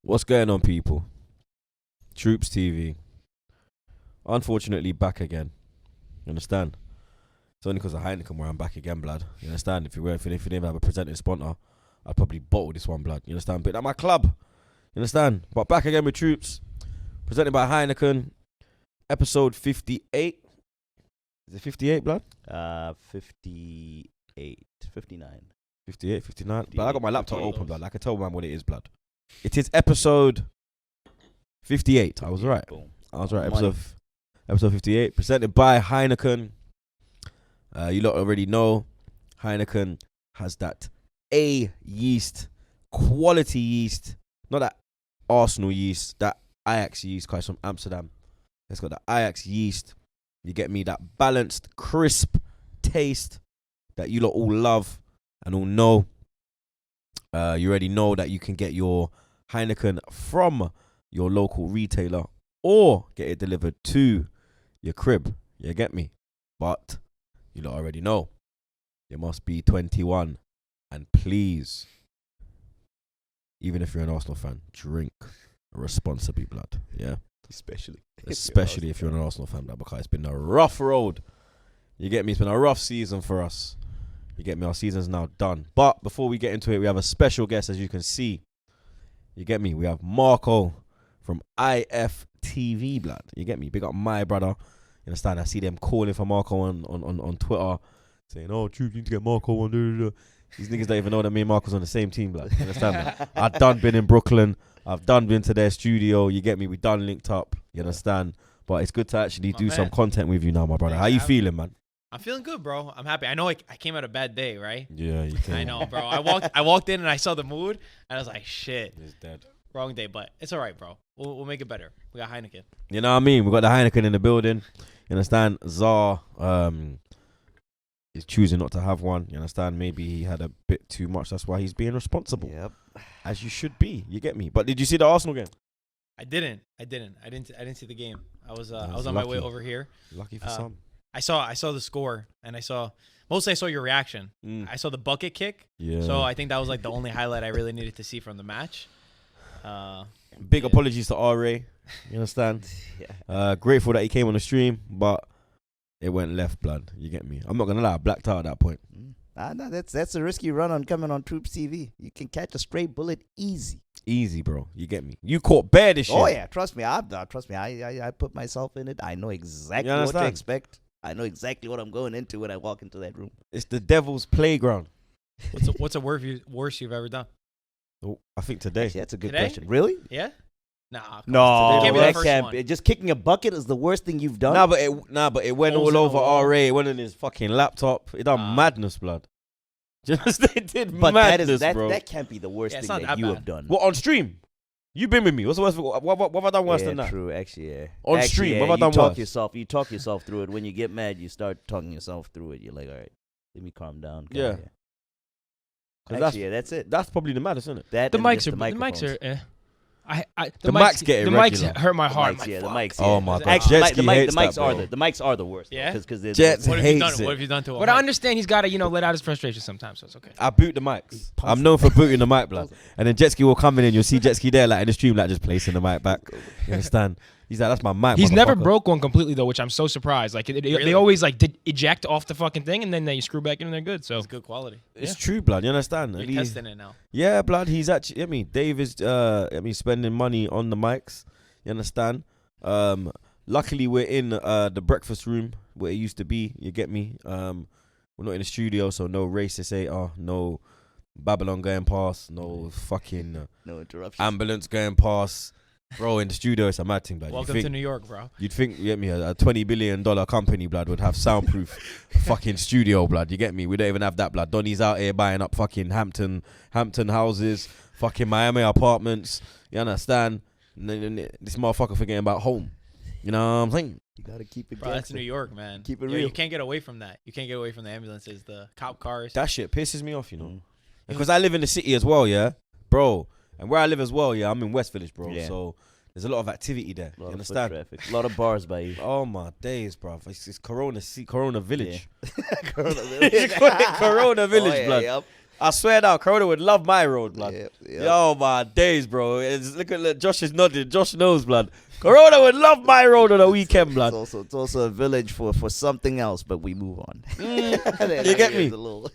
What's going on, people? TroopzTV. Unfortunately, back again. You understand? It's only because of Heineken where I'm back again, blood. You understand? If you didn't have a presenting sponsor, I'd probably bottle this one, blood. You understand? But at my club. You understand? But back again with Troopz. Presented by Heineken. Episode 58. Is it 58, blood? 58. 59. 58, 59. But I got my laptop open, blood. I can tell man what it is, blood. It is episode 58. I was right. Boom. I was right. Episode 58. Presented by Heineken. You lot already know Heineken has that A yeast, quality yeast. Not that Arsenal yeast, that Ajax yeast, because it's from Amsterdam. It's got the Ajax yeast. You get me? That balanced, crisp taste that you lot all love and all know. You already know that you can get your Heineken from your local retailer or get it delivered to your crib. You get me? But you lot already know you must be 21 and please, even if you're an Arsenal fan, drink responsibly, blood. Yeah, especially if you're an Arsenal fan, blood, because it's been a rough road. You get me? It's been a rough season for us. You get me? Our season's now done. But before we get into it, we have a special guest, as you can see. You get me? We have Marco from Iftv, blood. You get me? Big up my brother. You understand? I see them calling for Marco on Twitter, saying, "Oh, Troopz, you need to get Marco on." These niggas don't even know that me and Marco's on the same team, blood. You understand? Man? I've done been in Brooklyn. I've done been to their studio. You get me? We done linked up. You understand? But it's good to actually do some content with you now, my brother. How you feeling, man? I'm feeling good, bro. I'm happy. I know I came out a bad day, right? Yeah, you can. I know, bro. I walked in and I saw the mood, and I was like, shit. He's dead. Wrong day, but it's all right, bro. We'll make it better. We got Heineken. You know what I mean? We got the Heineken in the building. You understand? Czar is choosing not to have one. You understand? Maybe he had a bit too much. That's why he's being responsible. Yep. As you should be. You get me? But did you see the Arsenal game? I didn't see the game. I was on my way over here. Lucky for some. I saw the score, and I saw your reaction. I saw the bucket kick. Yeah. So I think that was like the only highlight I really needed to see from the match. Big apologies to RA. You understand? Yeah. Grateful that he came on the stream, but it went left, blood. You get me? I'm not gonna lie, I blacked out at that point. No, that's a risky run on coming on TroopzTV. You can catch a stray bullet easy. Easy, bro. You get me? You caught bare this shit. Oh yeah, trust me. I put myself in it. I know exactly what to expect. I know exactly what I'm going into when I walk into that room. It's the devil's playground. What's the worst you've ever done? Oh, I think today. Actually, that's a good question. Really? Yeah. Nah. No, that can't be. Just kicking a bucket is the worst thing you've done. But it went all over RA. It went on his fucking laptop. It done madness, blood. Just they did but madness, bro. That can't be the worst thing that you have done. What, on stream? You been with me. What's the worst? What have I done worse than that? True, actually, yeah. On stream, what have I done worse? You talk yourself through it. When you get mad, you start talking yourself through it. You're like, all right, let me calm down. Yeah. Actually, that's it. That's probably the maddest, isn't it? The mics are. The mics get the irregular. mics hurt my heart. The mics. Yeah. Oh my god. Actually, Jetski hates that, bro. the mics are the worst. Yeah. Because Jets what hates it. What have you done to him? But I understand he's got to, let out his frustration sometimes, so it's okay. I boot the mics. I'm known for booting the mic, blood. And then Jetski will come in and you'll see Jetski there, like in the stream, like just placing the mic back. You understand? He's like, that's my mic. He's never broke one completely though, which I'm so surprised. Like they always like eject off the fucking thing and then they screw back in and they're good. So it's good quality. It's true, blood. You understand? You're testing it now. Yeah, blood. He's actually. Dave is. Spending money on the mics. You understand? Luckily, we're in the breakfast room where it used to be. You get me? We're not in the studio, so no racist no Babylon going past, no fucking no interruptions. Ambulance going past. Bro, in the studio, it's a mad thing, blood. Welcome to New York, bro. You'd think, you get me, a $20 billion company, blood, would have soundproof fucking studio, blood. You get me? We don't even have that, blood. Donny's out here buying up fucking Hampton houses, fucking Miami apartments. You understand? This motherfucker forgetting about home. You know what I'm saying? You gotta keep it. Bro, that's New York, man. Keep it real. You can't get away from that. You can't get away from the ambulances, the cop cars. That shit pisses me off, Because I live in the city as well, yeah, bro. And where I live as well, yeah, I'm in West Village, bro. Yeah. So there's a lot of activity there. You understand? A lot of bars by you. Oh my days, bro. It's Corona Village. Yeah. Corona Village. Corona Village, blood. Yep. I swear now, Corona would love my road, blood. Yep. Yo, my days, bro. Look, Josh is nodding. Josh knows, blood. Corona would love my road on a weekend, blood. It's also a village for something else, but we move on. You get me?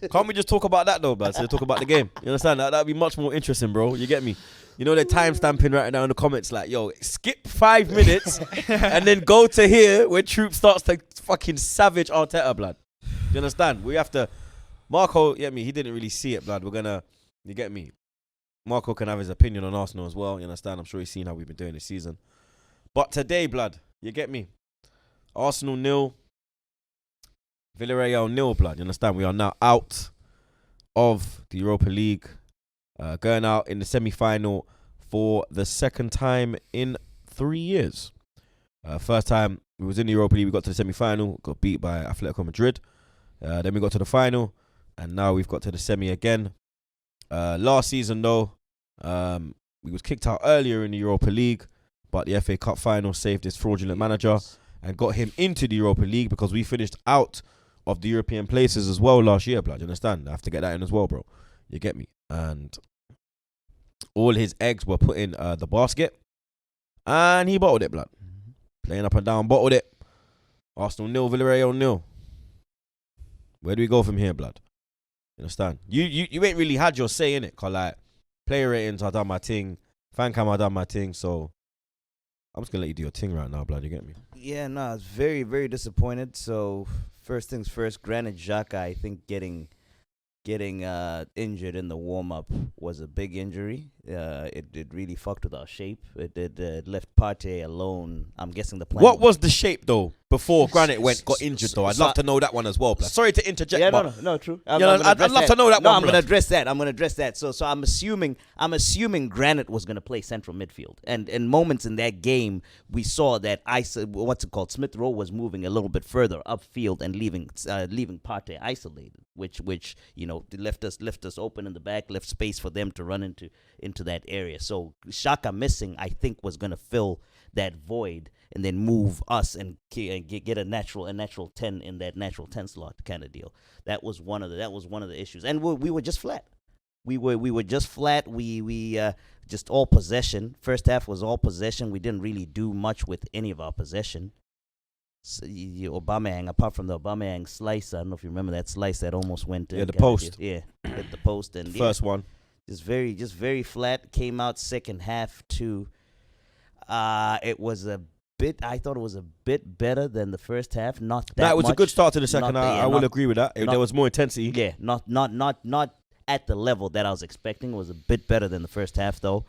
Can't we just talk about that though, blood? So talk about the game. You understand? That'd be much more interesting, bro. You get me? You know they're time stamping right now in the comments, like, yo, skip 5 minutes and then go to here when Troopz starts to fucking savage Arteta, blood. You understand? We have to. Marco, you get me? He didn't really see it, blood. We're gonna. You get me? Marco can have his opinion on Arsenal as well. You understand? I'm sure he's seen how we've been doing this season. But today, blood, you get me? Arsenal 0, Villarreal 0, blood. You understand? We are now out of the Europa League, going out in the semi-final for the second time in 3 years. First time we was in the Europa League, we got to the semi-final, got beat by Atletico Madrid. Then we got to the final, and now we've got to the semi again. Last season, though, we was kicked out earlier in the Europa League, but the FA Cup final saved his fraudulent manager and got him into the Europa League because we finished out of the European places as well last year, blood. You understand? I have to get that in as well, bro. You get me? And all his eggs were put in the basket, and he bottled it, blood. Playing up and down, bottled it. Arsenal 0, Villarreal 0. Where do we go from here, blood? You understand? You ain't really had your say in it, cause like player ratings, I done my thing, fan cam, I done my thing, so I'm just gonna let you do your thing right now, blood. You get me? Yeah, no, I was very, very disappointed. So first things first, granted, Xhaka, I think getting injured in the warm up was a big injury. It really fucked with our shape. It left Partey alone. I'm guessing the plan. What was the shape though before Granit got injured though? I'd love to know that one as well. Blood. Sorry to interject. Yeah, but no, true. I'd love to know that one. I'm gonna address that. So I'm assuming Granit was gonna play central midfield, and in moments in that game we saw that Smith Rowe was moving a little bit further upfield and leaving Partey isolated, which left us open in the back, left space for them to run into that area. So Xhaka missing, I think, was gonna fill that void and then move us and get a natural 10 in that natural 10 slot kind of deal. That was one of the issues, and we were just flat. We were just flat. We just all possession. First half was all possession. We didn't really do much with any of our possession. So, Aubameyang, apart from the Aubameyang slice, I don't know if you remember that slice that almost went the post. Hit the post and first one. Just very flat. Came out second half too. It was a bit. I thought it was a bit better than the first half. Not that. That was much. a good start to the second. I will agree with that. There was more intensity. Yeah, not at the level that I was expecting. It was a bit better than the first half though.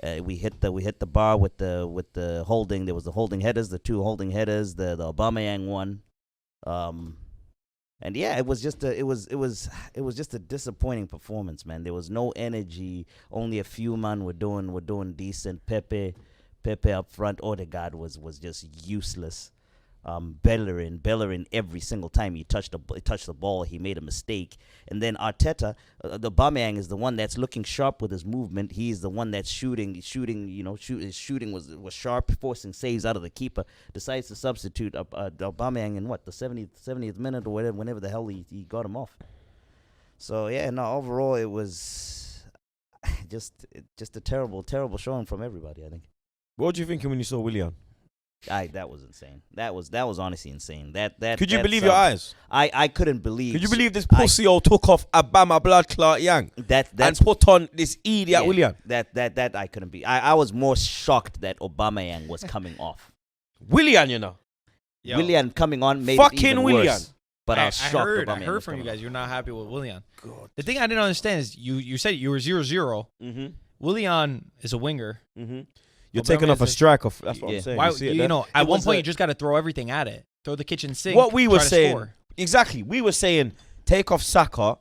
We hit the bar with the holding. There was the holding headers, the two holding headers, the Aubameyang one. And yeah, it was just a disappointing performance, man. There was no energy. Only a few man were doing decent. Pepe up front. Odegaard was just useless. Bellerin every single time he touched the ball, he made a mistake. And then Arteta, the Aubameyang is the one that's looking sharp with his movement. He's the one that's shooting. His shooting was sharp, forcing saves out of the keeper. Decides to substitute Aubameyang in the 70th minute or whatever, whenever the hell he got him off. So yeah, no, overall it was just a terrible showing from everybody, I think. What do you think when you saw Willian? That was insane. That was honestly insane. That could you believe your eyes? I couldn't believe. Could you believe this pussy took off Abama blood clot Yang and put on this idiot Willian? That I couldn't be. I was more shocked that Aubameyang was coming off. Willian, you know. Yo. Willian coming on made fucking it even Willian. Worse. But I was shocked. I heard from you guys. You're not happy with Willian. God. The thing I didn't understand is you said you were 0-0. Mm-hmm. Willian is a winger. Mm-hmm. You're taking off a striker. That's what I'm saying. Why, at one point, you just got to throw everything at it. Throw the kitchen sink. What we were saying. Score. Exactly. We were saying, take off Saka,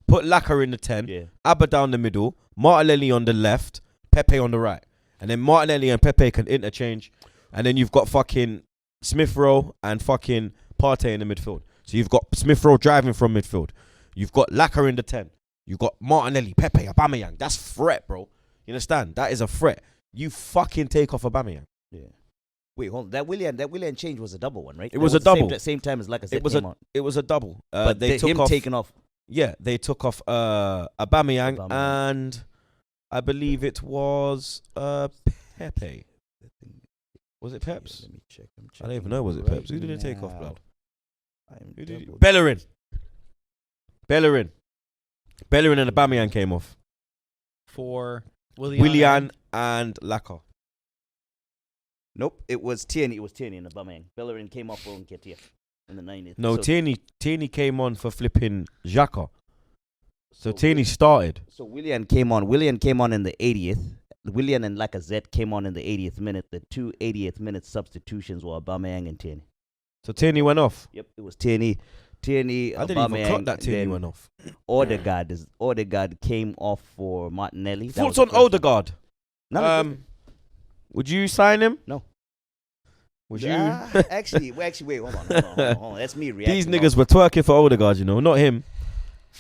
put Laka in the 10, Abba down the middle, Martinelli on the left, Pepe on the right. And then Martinelli and Pepe can interchange. And then you've got fucking Smith Rowe and fucking Partey in the midfield. So you've got Smith Rowe driving from midfield. You've got Laka in the 10. You've got Martinelli, Pepe, Aubameyang. That's threat, bro. You understand? That is a threat. You fucking take off Aubameyang. Yeah. Wait, hold on. That Willian change was a double one, right? It was a double. Same time as Lacazette It was a double. but they took him off. taking off. Yeah, they took off Aubameyang, Aubameyang. and I believe it was Pepe. Was it Peps? Let me check. I don't even know. Was it Peps? Who did they take off, blood? Who did Bellerin and Aubameyang came off. For Willian and Laka. Nope, it was Tierney. It was Tierney and Aubameyang. Bellerin came off for Nketiah in the 90th. No, So- Tierney came on for flipping Xhaka. So Tierney started. So Willian came on. Willian came on in the 80th. Willian and Lacazette came on in the 80th minute. The two 80th minute substitutions were Aubameyang and Tierney. So Tierney went off. Yep, it was Tierney. Tierney, I didn't even Aubameyang, clock that Tierney then went off. Odegaard came off for Martinelli. That Thoughts was on the first one. Odegaard? None of it. Would you sign him? No. Would you? Actually, wait, hold on. That's me reacting. These niggas were twerking for Odegaard, you know, not him.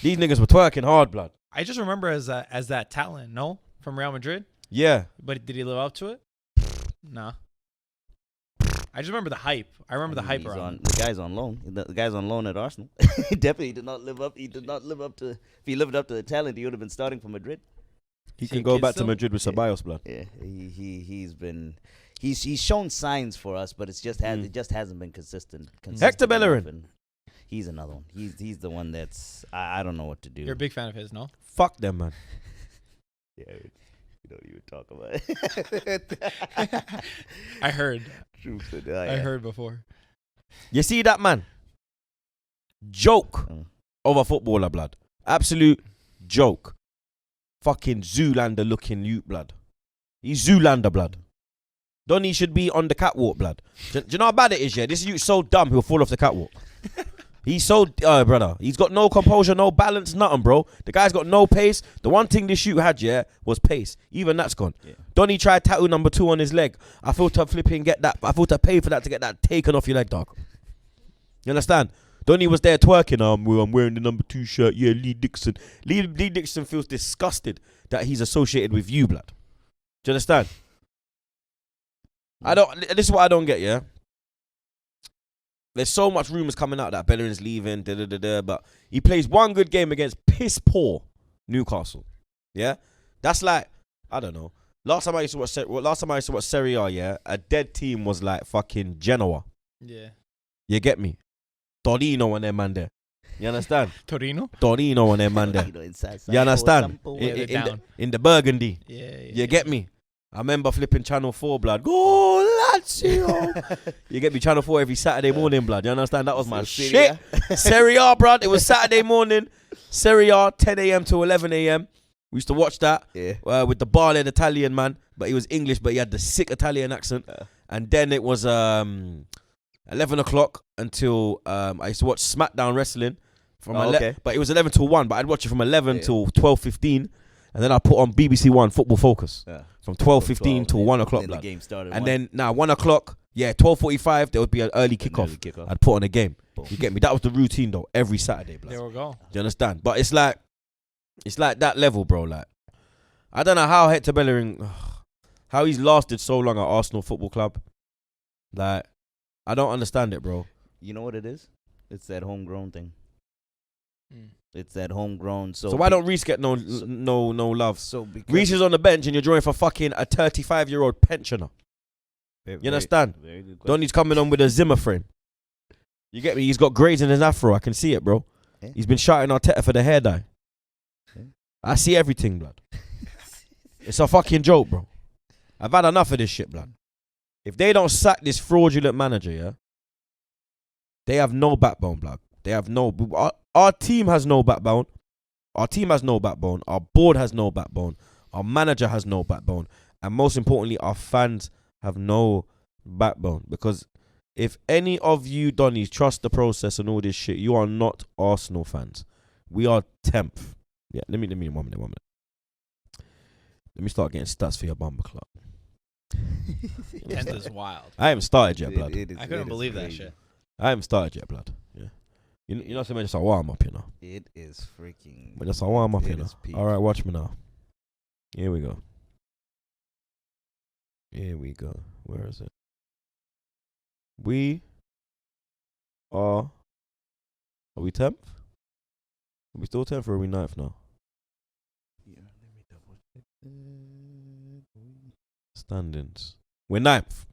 These niggas were twerking hard, blood. I just remember as that talent, no, from Real Madrid. Yeah. But did he live up to it? Nah. I just remember the hype. I remember the hype around him. The guy's on loan. The guy's on loan at Arsenal. He definitely did not live up. He did not live up to. If he lived up to the talent, he would have been starting for Madrid. He Same can go kid back to still? Madrid with Ceballos, blood. Yeah, he's shown signs for us, but it just hasn't been consistent. Hector Bellerin. enough, and he's another one. He's the one that's I don't know what to do. You're a big fan of his, no? Fuck them, man. Yeah, you don't even talk about it. I heard. Troopz said, I heard before. You see that, man? Joke of a footballer, blood. Absolute joke. Fucking Zoolander looking you, blood. He's Zoolander, blood. Donny should be on the catwalk, blood. Do you know how bad it is, yeah? This youth's so dumb, he'll fall off the catwalk. He's so, brother. He's got no composure, no balance, nothing, bro. The guy's got no pace. The one thing this shoot had, yeah, was pace. Even that's gone. Yeah. Donny tried tattoo number 2 on his leg. I thought to flipping get that. I thought to pay for that to get that taken off your leg, dog. You understand? Donny was there twerking. I'm wearing the number 2 shirt. Yeah, Lee Dixon. Lee Dixon feels disgusted that he's associated with you, blood. Do you understand? This is what I don't get, yeah? There's so much rumors coming out that Bellerin's leaving, but he plays one good game against piss poor Newcastle. Yeah? That's like, I don't know. Last time I used to watch Serie A, yeah, a dead team was like fucking Genoa. Yeah. You get me? Torino and their man there. You understand? Torino and their man there. You understand? In the Burgundy. Yeah. You get me? I remember flipping Channel 4, blood. Go Lazio. You get me? Channel 4 every Saturday morning, blood. You understand? That was my shit. Serie A, blood. It was Saturday morning. Serie A, 10 a.m. to 11 a.m. We used to watch that with the bald-headed Italian man. But he was English, but he had the sick Italian accent. And then it was 11 o'clock until I used to watch SmackDown Wrestling. But it was 11 till 1. But I'd watch it from 11 till 12:15. And then I put on BBC One Football Focus from 12:15 till 1 o'clock. The game started. And then 1 o'clock, 12:45, there would be an early kickoff. I'd put on a game. Boom. You get me? That was the routine though, every Saturday. Blood. There we go. Do you understand? But it's like that level, bro. Like, I don't know how Hector Bellerin, how he's lasted so long at Arsenal Football Club. Like, I don't understand it, bro. You know what it is? It's that homegrown thing. It's that homegrown. So why don't Reece get no love? So Reece is on the bench and you're drawing for fucking a 35-year-old pensioner. You understand? Very good question. Donny's coming on with a Zimmer frame. You get me? He's got grades in his afro. I can see it, bro. Yeah. He's been shouting Arteta for the hair dye. Yeah. I see everything, blood. It's a fucking joke, bro. I've had enough of this shit, blood. If they don't sack this fraudulent manager, yeah, they have no backbone, blood. They have no. Our team has no backbone. Our team has no backbone. Our board has no backbone. Our manager has no backbone. And most importantly, our fans have no backbone. Because if any of you Donnies trust the process and all this shit, you are not Arsenal fans. We are 10th. Yeah, let me 1 minute. Let me start getting stats for your bumper club. 10th is wild. I haven't started yet, blood. I couldn't believe that shit. I haven't started yet, blood. Yeah. You know, so just a warm up, you know. It is freaking. But just a warm up, you It know. is peak. All right, watch me now. Here we go. Where is it? We are we 10th? We still 10th or are we 9th now? Yeah, let me double check. Standings. We're 9th.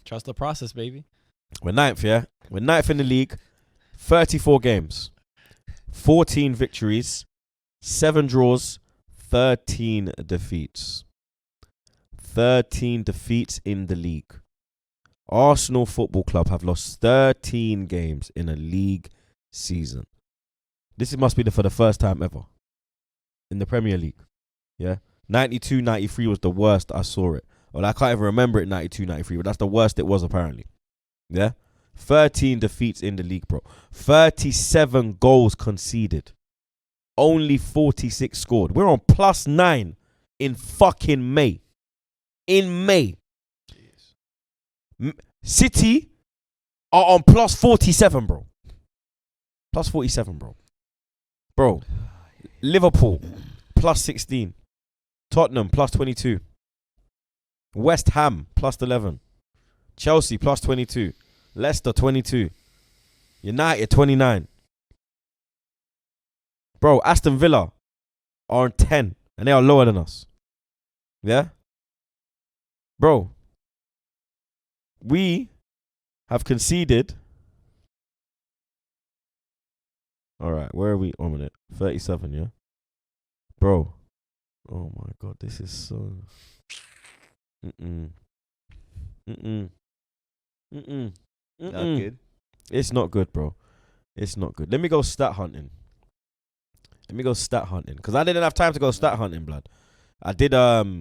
Trust the process, baby. We're 9th, yeah? We're 9th in the league. 34 games. 14 victories. 7 draws. 13 defeats. 13 defeats in the league. Arsenal Football Club have lost 13 games in a league season. This must be for the first time ever in the Premier League. Yeah? 92-93 was the worst I saw it. Well, I can't even remember it 92-93, but that's the worst it was apparently. Yeah? 13 defeats in the league, bro. 37 goals conceded. Only 46 scored. We're on +9 in fucking May. In May. City are on +47, bro. +47, bro. Bro. Liverpool +16. Tottenham +22. West Ham +11. Chelsea +22. Leicester 22. United 29. Bro, Aston Villa are on 10 and they are lower than us. Yeah? Bro, we have conceded. Alright, where are we? 1 minute. 37, yeah? Bro. Oh my god, this is so. Not good. It's not good, bro. It's not good. Let me go stat hunting. Because I didn't have time to go stat hunting, blood. I did,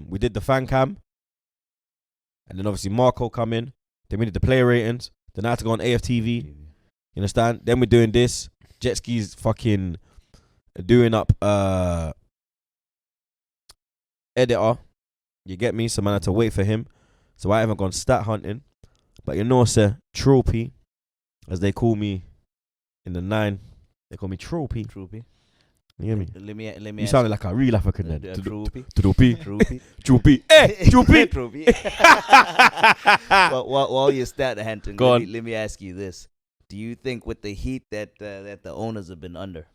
we did the fan cam. And then obviously Marco come in. Then we did the player ratings. Then I had to go on AFTV. You understand? Then we're doing this. Jet skis fucking doing up editor. You get me? So man, I had to wait for him. So I haven't gone stat hunting. But you know, sir, Troopz, as they call me in the 9, they call me Troopz. Troopy. You get me? Let me You sounded like a real African then. Troopy. Troopz. Troopy. Troopz. Hey, Troopz. Troopy. While you're stat hunting, Go let me ask you this: do you think with the heat that the owners have been under,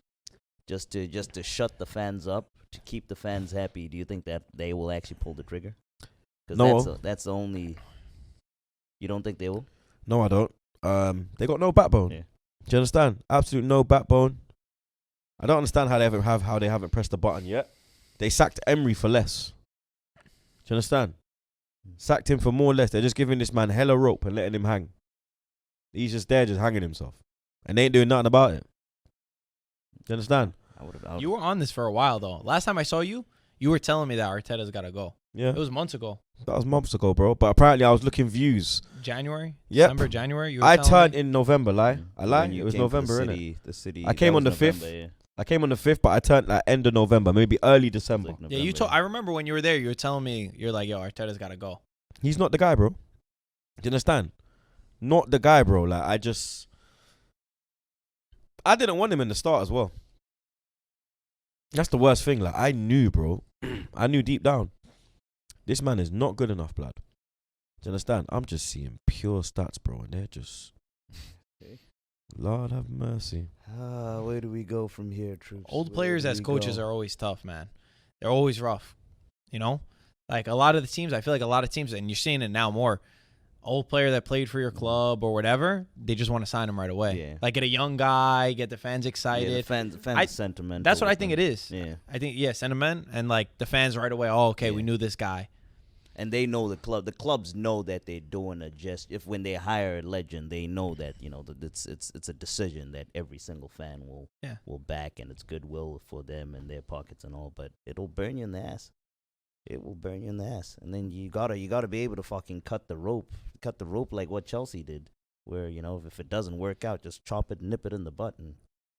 just to shut the fans up, to keep the fans happy, do you think that they will actually pull the trigger? Because that's the only. You don't think they will? No, I don't. They got no backbone. Yeah. Do you understand? Absolute no backbone. I don't understand how they haven't pressed the button yet. They sacked Emery for less. Do you understand? Sacked him for more or less. They're just giving this man hella rope and letting him hang. He's just there, just hanging himself, and they ain't doing nothing about it. Do you understand? You were on this for a while though. Last time I saw you, you were telling me that Arteta's got to go. Yeah, It was months ago. that was months ago, bro. But apparently, I was looking views. January? Yep. December, January? You were I telling turned me? in November. Lie, I lie. When you It was came to November, innit? the city. I came that on the was 5th. November, yeah. I came on the 5th, but I turned like end of November, maybe early December. Like Yeah, you November, told. I remember when you were there, you were telling me, you're like, yo, Arteta's got to go. He's not the guy, bro. Do you understand? Not the guy, bro. Like, I didn't want him in the start as well. That's the worst thing. Like, I knew, bro. I knew deep down. This man is not good enough, blood. Do you understand? I'm just seeing pure stats, bro, and they're just. Okay. Lord have mercy. Where do we go from here, Troopz? Old players as coaches are always tough, man. They're always rough. You know? Like a lot of the teams, I feel like a lot of teams, and you're seeing it now more, old player that played for your club or whatever, they just want to sign him right away. Yeah. Like get a young guy, get the fans Yeah, excited. the fans sentiment. That's what I think it is. Yeah. I think, sentiment and like the fans right away, oh, okay, we Yeah. knew this guy. And they know the club. The clubs know that they're doing a just. If when they hire a legend, they know that that it's a decision that every single fan will back, and it's goodwill for them and their pockets and all. But it'll burn you in the ass. It will burn you in the ass, and then you gotta be able to fucking cut the rope like what Chelsea did, where if it doesn't work out, just chop it, nip it in the butt, and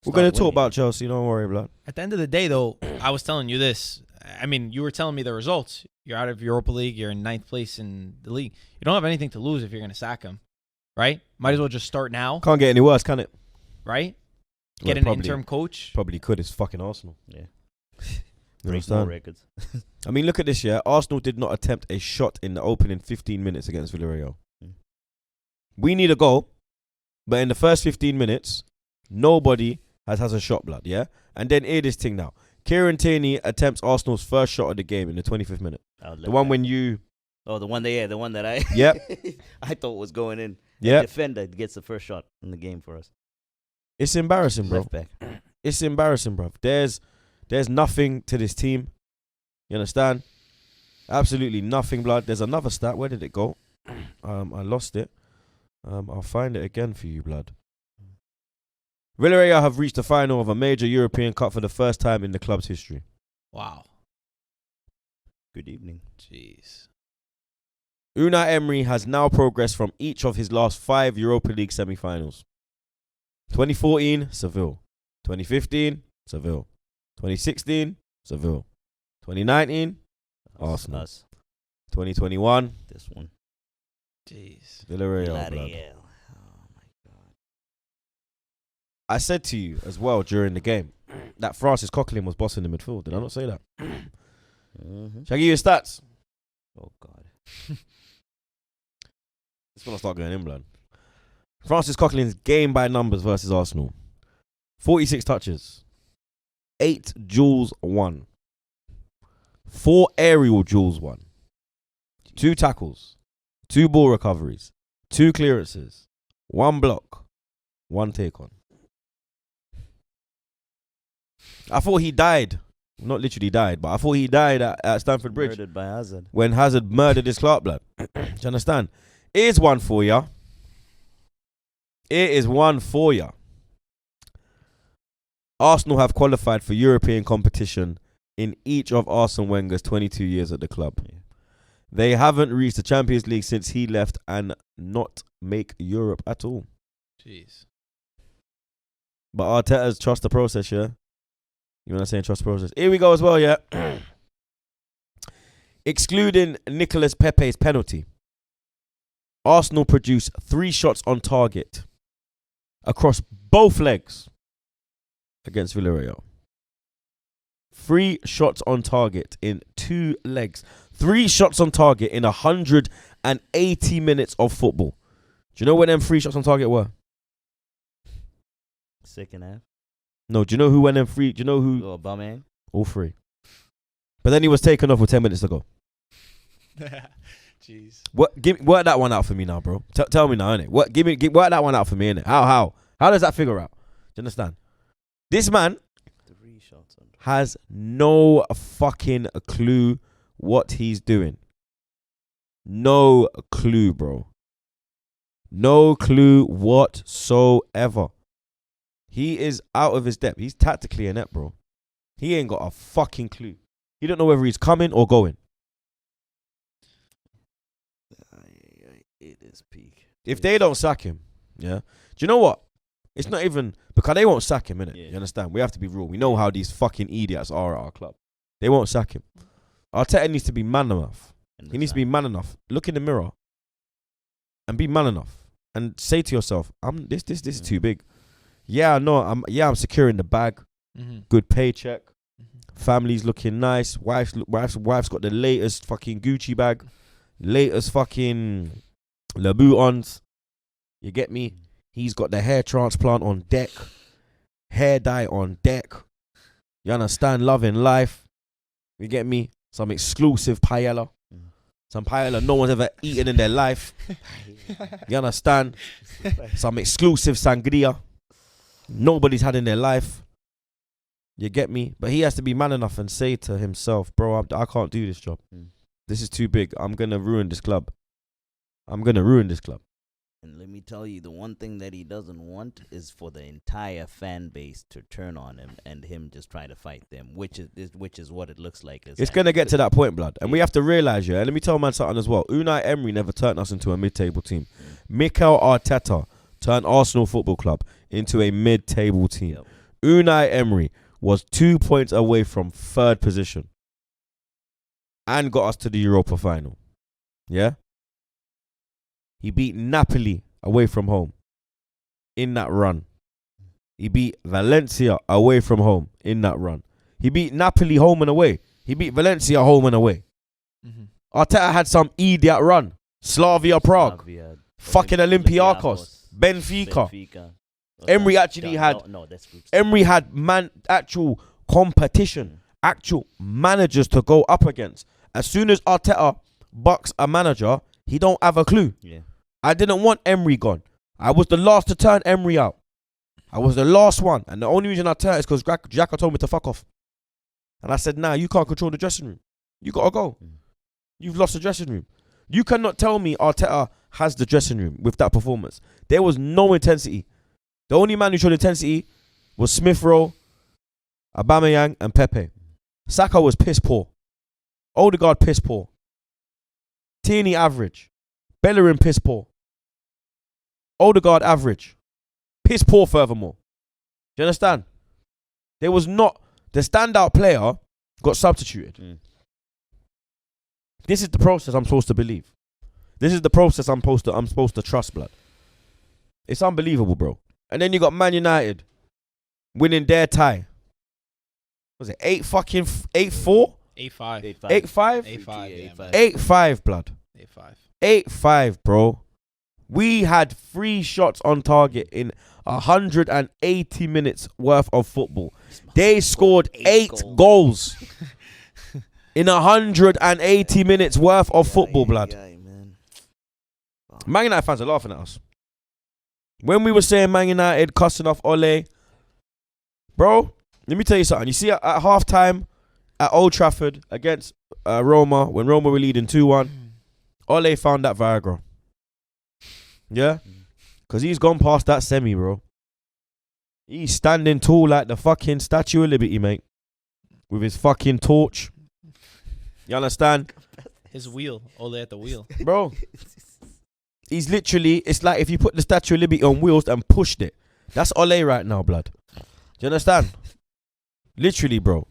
We're start going to talk winning. about Chelsea. Don't worry, blood. At the end of the day, though, I was telling you this. I mean, you were telling me the results. You're out of Europa League. You're in 9th place in the league. You don't have anything to lose if you're going to sack him, right? Might as well just start now, Can't get any worse, can it? right? Well, Get an interim coach. Probably could. It's fucking Arsenal. Yeah. You Break more understand? records. I mean, look at this, yeah. Arsenal did not attempt a shot in the opening 15 minutes against Villarreal. Mm. We need a goal, but in the first 15 minutes, nobody has a shot, blood, yeah? And then hear this thing now. Kieran Tierney attempts Arsenal's first shot of the game in the 25th minute. The one when you... Oh, the one that I... Yep. I thought was going in. Yep. The defender gets the first shot in the game for us. It's embarrassing, bro. Left back. It's embarrassing, bro. There's nothing to this team. You understand? Absolutely nothing, blood. There's another stat. Where did it go? I lost it. I'll find it again for you, blood. Villarreal have reached the final of a major European Cup for the first time in the club's history. Wow. Good evening. Jeez. Unai Emery has now progressed from each of his last 5 Europa League semi-finals. 2014, Seville. 2015, Seville. 2016, Seville. 2019, Arsenal. Us. 2021, This one. Jeez. Villarreal. Blood. Villarreal. Oh my God. I said to you as well during the game that Francis Coquelin was bossing the midfield. Did I not say that? Mm-hmm. Shall I give you his stats? Oh God. This one will start going in, blood. Francis Coquelin's game by numbers versus Arsenal. 46 touches. 8 duels won. 4 aerial duels won. 2 tackles. 2 ball recoveries. 2 clearances. 1 block. 1 take on. I thought he died. Not literally died, but I thought he died at Stamford Bridge. Murdered by Hazard. When Hazard murdered his Clark, blood. Do you understand? Here's one for ya. It is one for ya. Arsenal have qualified for European competition in each of Arsene Wenger's 22 years at the club. Yeah. They haven't reached the Champions League since he left and not make Europe at all. Jeez. But Arteta's trust the process, yeah? You know what I'm saying? Trust the process. Here we go as well, yeah? Excluding Nicolas Pepe's penalty, Arsenal produced 3 shots on target across both legs against Villarreal. 3 shots on target in 2 legs. 3 shots on target in 180 minutes of football. Do you know when them 3 shots on target were? Second half. No, do you know who went them 3? Do you know who? Oh, Aubameyang. All 3. But then he was taken off with 10 minutes to go. Jeez. Work that one out for me now, bro. Tell me now, innit? Work that one out for me, innit? How does that figure out? Do you understand? This man 3 shots on. has no fucking clue what he's doing. No clue, bro. No clue whatsoever. He is out of his depth. He's tactically inept, bro. He ain't got a fucking clue. He don't know whether he's coming or going. It is peak. If they don't sack him, yeah. Do you know what? It's not even because they won't sack him, innit? Yeah. You understand? We have to be real. We know how these fucking idiots are at our club. They won't sack him. Arteta needs to be man enough. He needs to be man enough. Look in the mirror and be man enough and say to yourself, this is too big. Yeah, no, I'm securing the bag. Mm-hmm. Good paycheck. Mm-hmm. Family's looking nice. Wife's got the latest fucking Gucci bag. Latest fucking Louboutins. You get me? He's got the hair transplant on deck. Hair dye on deck. You understand? Loving life. You get me? Some exclusive paella. Some paella no one's ever eaten in their life. You understand? Some exclusive sangria nobody's had in their life. You get me? But he has to be man enough and say to himself, bro, I can't do this job. This is too big. I'm going to ruin this club. And let me tell you, the one thing that he doesn't want is for the entire fan base to turn on him and him just try to fight them, which is what it looks like. It's going to get to that point, blood. And we have to realise, yeah, and let me tell man something as well. Unai Emery never turned us into a mid-table team. Mikel Arteta turned Arsenal Football Club into a mid-table team. Yep. Unai Emery was 2 points away from 3rd position and got us to the Europa final. Yeah? He beat Napoli away from home in that run. He beat Valencia away from home in that run. He beat Napoli home and away. He beat Valencia home and away. Mm-hmm. Arteta had some idiot run. Slavia Prague. Fucking Olympiacos. Benfica. Emery actually had Emery had actual competition, actual managers to go up against. As soon as Arteta bucks a manager, he don't have a clue. Yeah. I didn't want Emery gone. I was the last to turn Emery out. I was the last one. And the only reason I turned is because Xhaka told me to fuck off. And I said, nah, you can't control the dressing room. You got to go. You've lost the dressing room. You cannot tell me Arteta has the dressing room with that performance. There was no intensity. The only man who showed intensity was Smith Rowe, Aubameyang, and Pepe. Saka was piss poor. Odegaard piss poor. Tierney average. Bellerin piss poor. Odegaard average. Piss poor furthermore. Do you understand? There was not... The standout player got substituted. This is the process I'm supposed to believe. This is the process I'm supposed to trust, blood. It's unbelievable, bro. And then you got Man United winning their tie. Was it 8-4? 8-5. 8-5? 8-5. 8-5, blood. 8-5. 8-5, bro. We had 3 shots on target in 180 minutes worth of football. They scored 8 goals in 180 minutes worth of football, blood. Man United fans are laughing at us. When we were saying Man United cussing off Ole, bro, let me tell you something. You see at halftime at Old Trafford against Roma, when Roma were leading 2-1, Ole found that Viagra. Yeah? Because he's gone past that semi, bro. He's standing tall like the fucking Statue of Liberty, mate. With his fucking torch. You understand? His wheel. Ole at the wheel. Bro. He's literally, it's like if you put the Statue of Liberty on wheels and pushed it. That's Ole right now, blood. Do you understand? Literally, bro.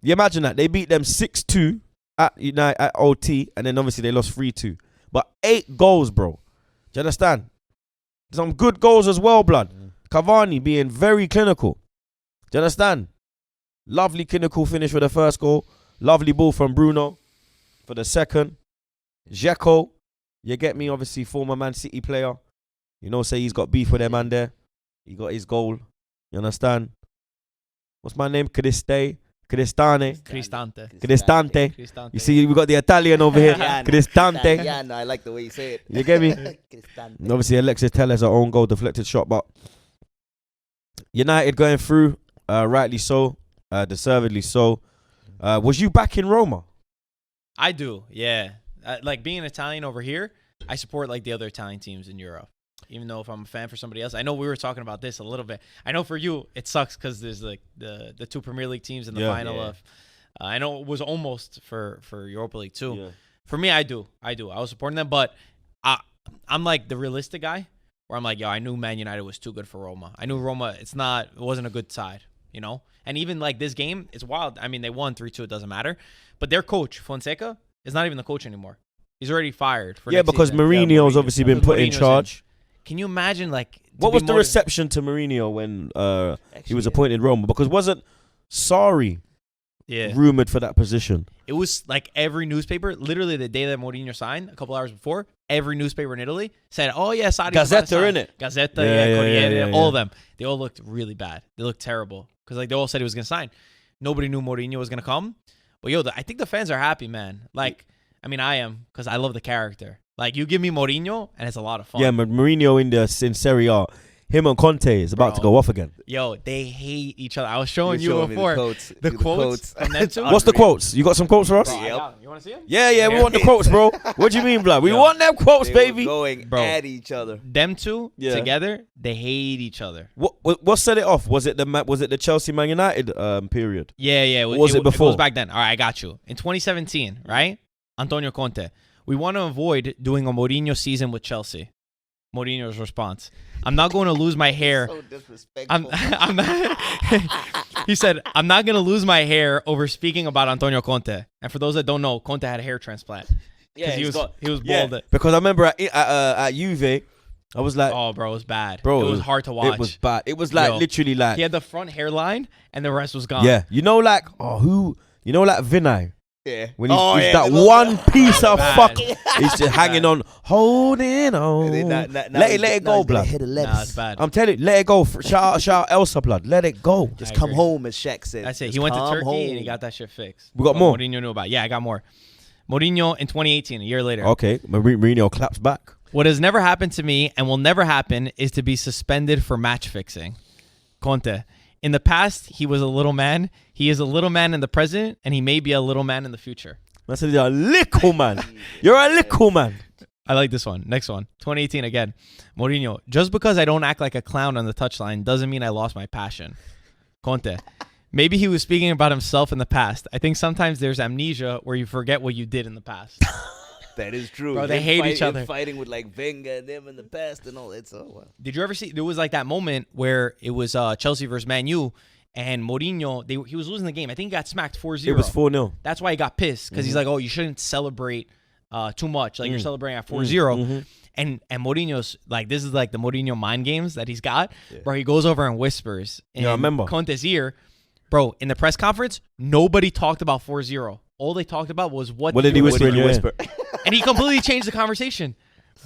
You imagine that. They beat them 6-2 at United at OT, and then obviously they lost 3-2. But 8 goals, bro. Do you understand? Some good goals as well, blood. Cavani being very clinical. Do you understand? Lovely clinical finish for the first goal. Lovely ball from Bruno for the second. Dzeko, you get me? Obviously, former Man City player. You know, say he's got beef with their man there. He got his goal. You understand? What's my name? Cristante. You see, we got the Italian over here. Cristante. Yeah, no, I like the way you say it. You get me? And obviously, Alexis Telles, our own goal deflected shot, but United going through, rightly so, deservedly so. Was you back in Roma? I do, yeah. Like being Italian over here, I support like the other Italian teams in Europe. Even though if I'm a fan for somebody else, I know we were talking about this a little bit. I know for you, it sucks because there's like the 2 Premier League teams in the final of. I know it was almost for Europa League too. Yeah. For me, I do. I was supporting them, but I'm like the realistic guy where I'm like, yo, I knew Man United was too good for Roma. I knew Roma, it wasn't a good side, you know? And even like this game, it's wild. I mean, they won 3-2, it doesn't matter. But their coach, Fonseca, is not even the coach anymore. He's already fired for next because season. Mourinho's obviously been put in charge. Can you imagine, like... What was the reception to Mourinho when he was appointed Roma? Because wasn't Sarri rumored for that position? It was like every newspaper, literally the day that Mourinho signed, a couple hours before, every newspaper in Italy said, oh, yeah, Sarri's Gazzetta, innit? Gazzetta, Corriere, all of them. They all looked really bad. They looked terrible. Because like they all said he was going to sign. Nobody knew Mourinho was going to come. But yo, I think the fans are happy, man. Like, I mean, I am, because I love the character. Like, you give me Mourinho, and it's a lot of fun. Yeah, but Mourinho in Serie A, him and Conte is about to go off again. Yo, they hate each other. I was showing you before. The quotes. From them two. What's the quotes? You got some quotes for us? Yep. You want to see them? Yeah, we want the quotes, bro. What do you mean, blood? We want them quotes, They baby. were going at each other. Them two together, they hate each other. What set it off? Was it the Chelsea Man United period? Yeah. Or was it before? It goes back then. All right, I got you. In 2017, right? Antonio Conte. We want to avoid doing a Mourinho season with Chelsea. Mourinho's response: I'm not going to lose my hair. So disrespectful. I'm not. He said, I'm not going to lose my hair over speaking about Antonio Conte. And for those that don't know, Conte had a hair transplant. Yeah, he was bald. Yeah, because I remember at Juve, I was like, oh, bro, it was bad. Bro, it was hard to watch. It was bad. It was like literally like he had the front hairline and the rest was gone. Yeah, you know, like Vinay. Yeah. When he's, Oh, he's yeah, that the- one piece of Bad. fuck. He's just hanging on, holding on. Let it go, blood. Nah, it's bad. I'm telling you, let it go. Shout out Elsa, blood. Let it go. Just I come agree. home, as Shaq said. That's it. Just He went to come Turkey home. and he got that shit fixed. We got What more. Mourinho knew about. Yeah, I got more. Mourinho in 2018, a year later. Okay, Mourinho claps back. What has never happened to me and will never happen is to be suspended for match fixing. Conte. In the past, he was a little man. He is a little man in the present, and he may be a little man in the future. I said, you're a little man. You're a little man. I like this one. Next one. 2018 again. Mourinho. Just because I don't act like a clown on the touchline doesn't mean I lost my passion. Conte. Maybe he was speaking about himself in the past. I think sometimes there's amnesia where you forget what you did in the past. That is true. Bro, they Him hate each other. Fighting with like Wenger and them in the past and all that. So wow. Did you ever see? There was like that moment where it was Chelsea versus Man U, and Mourinho, he was losing the game. I think he got smacked 4-0. It was 4-0. That's why he got pissed, because he's like, oh, you shouldn't celebrate too much. Like, you're celebrating at 4-0. And Mourinho's, like, this is like the Mourinho mind games that he's got. Yeah. Bro, he goes over and whispers in Yeah, I remember. Conte's ear. Bro, in the press conference, nobody talked about 4-0. All they talked about was what did he whisper in your ear? And he completely changed the conversation.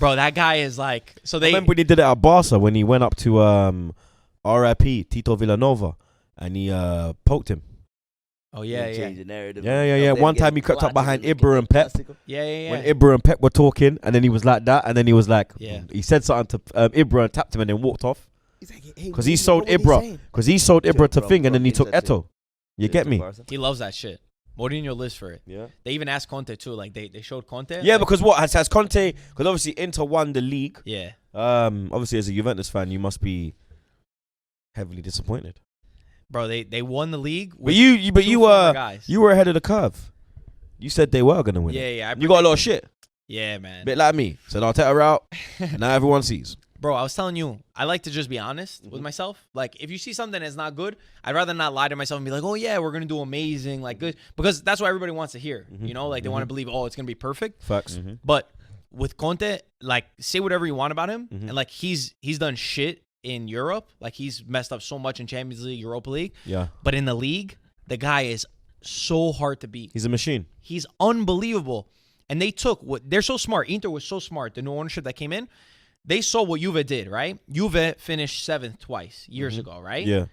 Bro, that guy is like, so I they, remember when he did it at Barca when he went up to RIP, Tito Villanova, and he poked him. oh yeah, Change the narrative. Yeah. One time he crept up behind Ibra and Pep. yeah. When Ibra and Pep were talking, and then he was like that, and then he was like, Yeah. he said something to Ibra and tapped him, and then walked off. Because Because he sold Ibra. Because he sold Ibra to Thing, and then he took Eto. You get me? He loves that shit. Mourinho lives for it. Yeah. They even asked Conte too. Like they showed Conte. Yeah, like, because what has Conte? Because obviously Inter won the league. yeah, Obviously as a Juventus fan, you must be heavily disappointed. bro. They won the league. But with you two former guys. you were ahead of the curve. You said they were gonna win. Yeah, it. yeah. You got a lot of shit. Yeah, man. Bit like me. Said Arteta out. Now everyone sees. Bro, I was telling you, I like to just be honest with myself. Like, if you see something that's not good, I'd rather not lie to myself and be like, oh, yeah, we're going to do amazing, like good. Because that's what everybody wants to hear, you know? Like, they want to believe, oh, it's going to be perfect. Facts. But with Conte, like, say whatever you want about him. And, like, he's done shit in Europe. Like, he's messed up so much in Champions League, Europa League. Yeah. But in the league, the guy is so hard to beat. He's a machine. He's unbelievable. And they took what they're so smart. Inter was so smart. The new ownership that came in, they saw what Juve did, right? Juve finished 7th twice years ago, right? Yeah.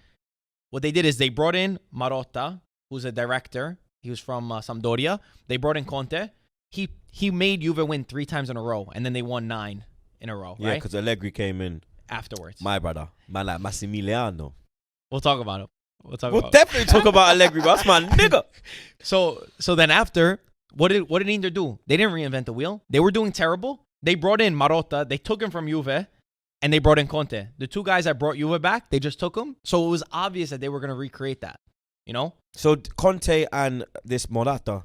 What they did is they brought in Marotta, who's a director. He was from Sampdoria. They brought in Conte. He made Juve win 3 times in a row, and then they won 9 in a row, Yeah, right? because Allegri came in. Afterwards. My brother. Man like Massimiliano. We'll talk about it. We'll definitely talk about Allegri, bro. That's my nigga. So then after, what did Inter do? They didn't reinvent the wheel. They were doing terrible. They brought in Marotta. They took him from Juve, and they brought in Conte. The 2 guys that brought Juve back, they just took him. So it was obvious that they were going to recreate that, you know? So Conte and this Morata,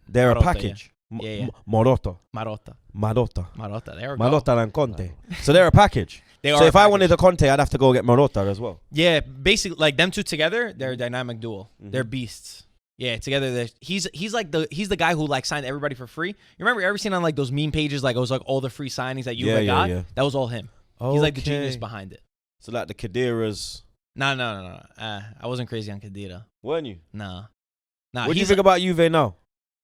they're a Marotta, package. Yeah, Marotta. Marotta. There There we go. Marotta and Conte. So they're a package. They So are if a I package. wanted a Conte, I'd have to go get Marotta as well. Yeah, basically, like them 2 together, they're a dynamic duo. They're beasts. Yeah, together, he's the guy who like signed everybody for free. You remember ever seen on like those meme pages, like it was like all the free signings that you got? Yeah. That was all him. He's like the Okay. genius behind it. So like the Khediras, No. I wasn't crazy on Khedira. weren't you? Nah. What do you think about Juve now?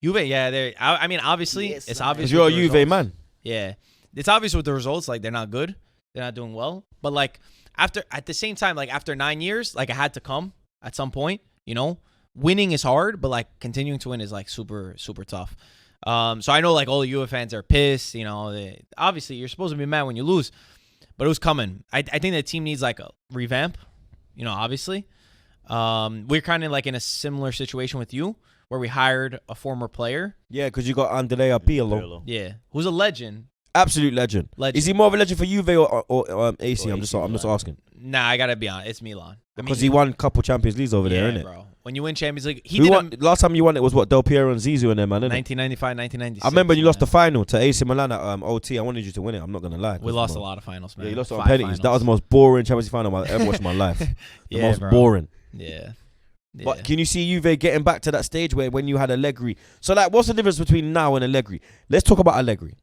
Juve, yeah, I mean, obviously, Yes, it's man. obvious. Because you're a with the Juve results. man. Yeah, it's obvious with the results. Like they're not good, they're not doing well. But like at the same time, like after 9 years, like I had to come at some point. You know, winning is hard, but like continuing to win is like super tough. So I know like all the Juve fans are pissed. You know, obviously you're supposed to be mad when you lose, but it was coming. I think the team needs like a revamp. You know, obviously, we're kind of like in a similar situation with you, where we hired a former player. Yeah, because you got Andrea Pirlo. Yeah, who's a legend. Absolute legend. Legend. Is he more of a legend for Juve or AC? I'm just asking. Nah, I gotta be honest. It's Milan. Because he won a couple Champions Leagues over there, innit? bro. When you win Champions League, he Who did won, last time you won it was what, Del Piero and Zizou and them, man, innit? 1995, 1996. I remember you lost the man. final to AC Milan at OT. I wanted you to win it. I'm not gonna lie. We lost a lot of finals, man. Yeah, you lost it on 5 penalties. That was the most boring Champions League final I've ever watched in my life. The Yeah, most bro. boring. Yeah. But can you see Juve getting back to that stage where when you had Allegri? So like, what's the difference between now and Allegri? Let's talk about Allegri.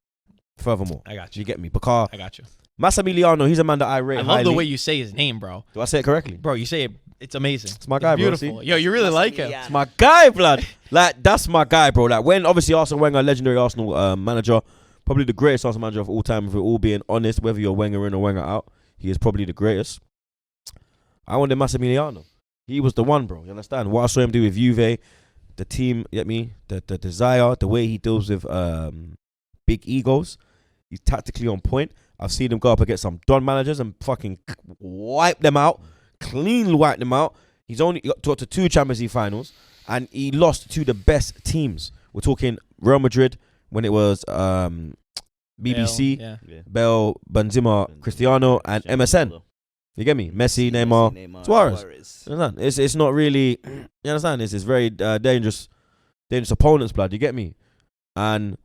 Furthermore, I got you you. get me? Because I got you. Massimiliano, he's a man that I rate I love highly. the way you say his name, bro. Do I say it correctly? Bro, you say it. It's amazing. It's my guy, bro. beautiful. See? Yo, you really like him. It's my guy, blood. Like, that's my guy, bro. Like, when obviously Arsene Wenger, legendary Arsenal manager, probably the greatest Arsenal manager of all time, if we're all being honest, whether you're Wenger in or Wenger out, he is probably the greatest. I wanted Massimiliano. He was the one, bro. You understand? What I saw him do with Juve, the team, you get me? The desire, the way he deals with big egos. He's tactically on point. I've seen him go up against some Don managers and fucking wipe them out. Clean wipe them out. He's only got to 2 Champions League finals. And he lost to the best teams. We're talking Real Madrid when it was BBC, Bale, Benzema, Cristiano, and MSN. You get me? Messi, Neymar, Suarez. You understand? It's not really. You understand? It's very dangerous opponents, blood. You get me? And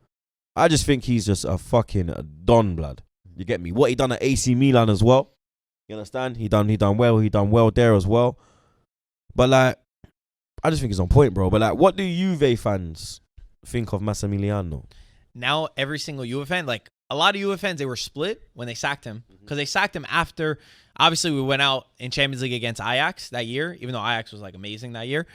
I just think he's just a fucking don, blood. You get me? What he done at AC Milan as well. You understand? He done well. He done well there as well. But like, I just think he's on point, bro. But like, what do Juve fans think of Massimiliano? Now every single Juve fan, like a lot of Juve fans, they were split when they sacked him because they sacked him after. Obviously, we went out in Champions League against Ajax that year, even though Ajax was like amazing that year.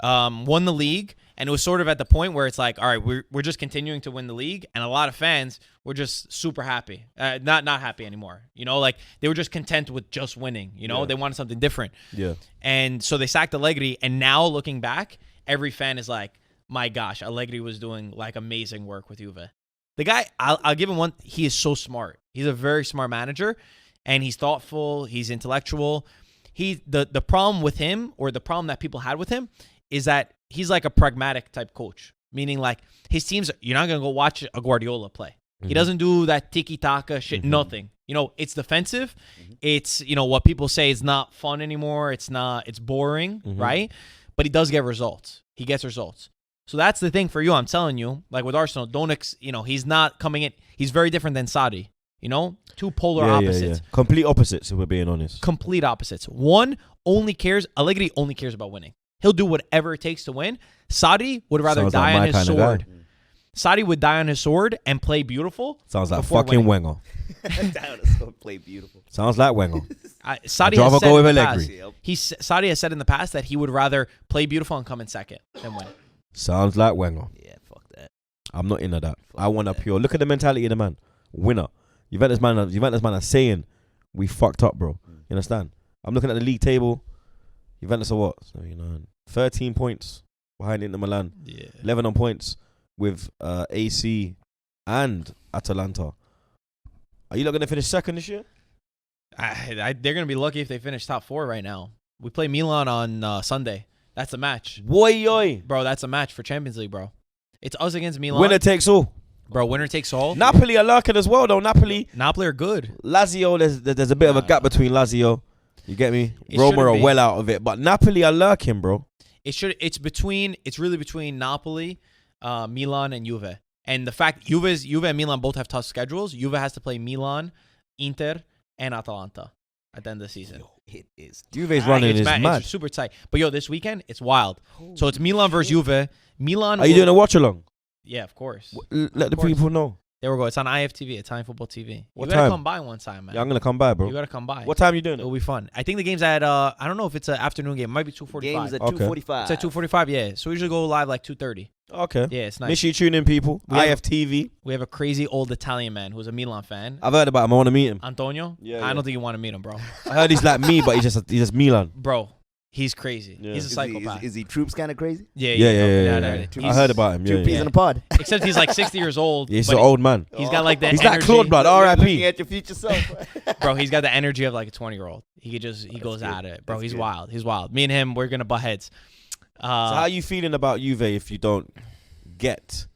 Won the league, and it was sort of at the point where it's like, all right, we're just continuing to win the league, and a lot of fans were just super happy, not happy anymore. You know, like they were just content with just winning. You know, they wanted something different. Yeah. And so they sacked Allegri, and now looking back, every fan is like, my gosh, Allegri was doing like amazing work with Juve. The guy, I'll give him one. He is so smart. He's a very smart manager, and he's thoughtful. He's intellectual. The problem with him, or the problem that people had with him, is that he's like a pragmatic type coach, meaning like his teams, you're not going to go watch a Guardiola play. Mm-hmm. He doesn't do that tiki-taka shit, nothing. You know, it's defensive. Mm-hmm. It's, you know, what people say is not fun anymore. It's boring, right? But he does get results. He gets results. So that's the thing for you. I'm telling you, like with Arsenal, he's not coming in. He's very different than Sarri. You know, 2 polar opposites. Yeah. Complete opposites, if we're being honest. Complete opposites. One Allegri only cares about winning. He'll do whatever it takes to win. Sarri would rather die on his sword. Sarri would die on his sword and play beautiful. Sounds like fucking Wenger. Die on his sword, play beautiful. Sounds like Wenger. Sarri has said in the past that he would rather play beautiful and come in second than win. Sounds like Wenger. Yeah, fuck that. I'm not into that. I want a pure. Look at the mentality of the man. Winner. Juventus man are saying, we fucked up, bro. You understand? I'm looking at the league table. Juventus are what? 13 points behind Inter Milan. Yeah. 11 on points with AC and Atalanta. Are you not going to finish second this year? They're going to be lucky if they finish top 4 right now. We play Milan on Sunday. That's a match. Boy. Bro, that's a match for Champions League, bro. It's us against Milan. Winner takes all. Bro, winner takes all. Napoli are lurking as well, though. Napoli are good. Lazio, there's a bit of a gap between Lazio. You get me? Roma are well out of it, but Napoli are lurking, bro. It's really between Napoli, Milan, and Juve. And the fact Juve and Milan both have tough schedules. Juve has to play Milan, Inter, and Atalanta at the end of the season. It is. Juve's running is mad. It's super tight. But this weekend it's wild. So it's Milan versus Juve. Milan. Are you doing a watch along? Yeah, of course. Let the people know. There we go. It's on Iftv, Italian Football TV. What you gotta time? come by one time, man. Yeah, I'm gonna come by, bro. You gotta come by. What time you doing? It'll be fun. I think the game's at I don't know if it's an afternoon game. It might be 2:45. Game's at 2:45. It's at 2:45. Yeah. So we usually go live like 2:30. Okay. Yeah, it's nice. Make sure you tune in, people. IFTV. We have a crazy old Italian man who's a Milan fan. I've heard about him. I want to meet him. Antonio. I don't think you want to meet him, bro. I heard he's like me, but he's just Milan. Bro. He's crazy. Yeah. He's a psychopath. Is he Troopz kind of crazy? Yeah. I heard about him. Troopz in the pod. Except he's like 60 years old. Yeah, he's an old man. He's got like that. He's energy. like Claude Blood. R.I.P. Looking at your future self. Bro, he's got the energy of like a 20-year-old. He goes at it. Bro, he's wild. He's wild. Me and him, we're gonna butt heads. So how are you feeling about Juve if you don't get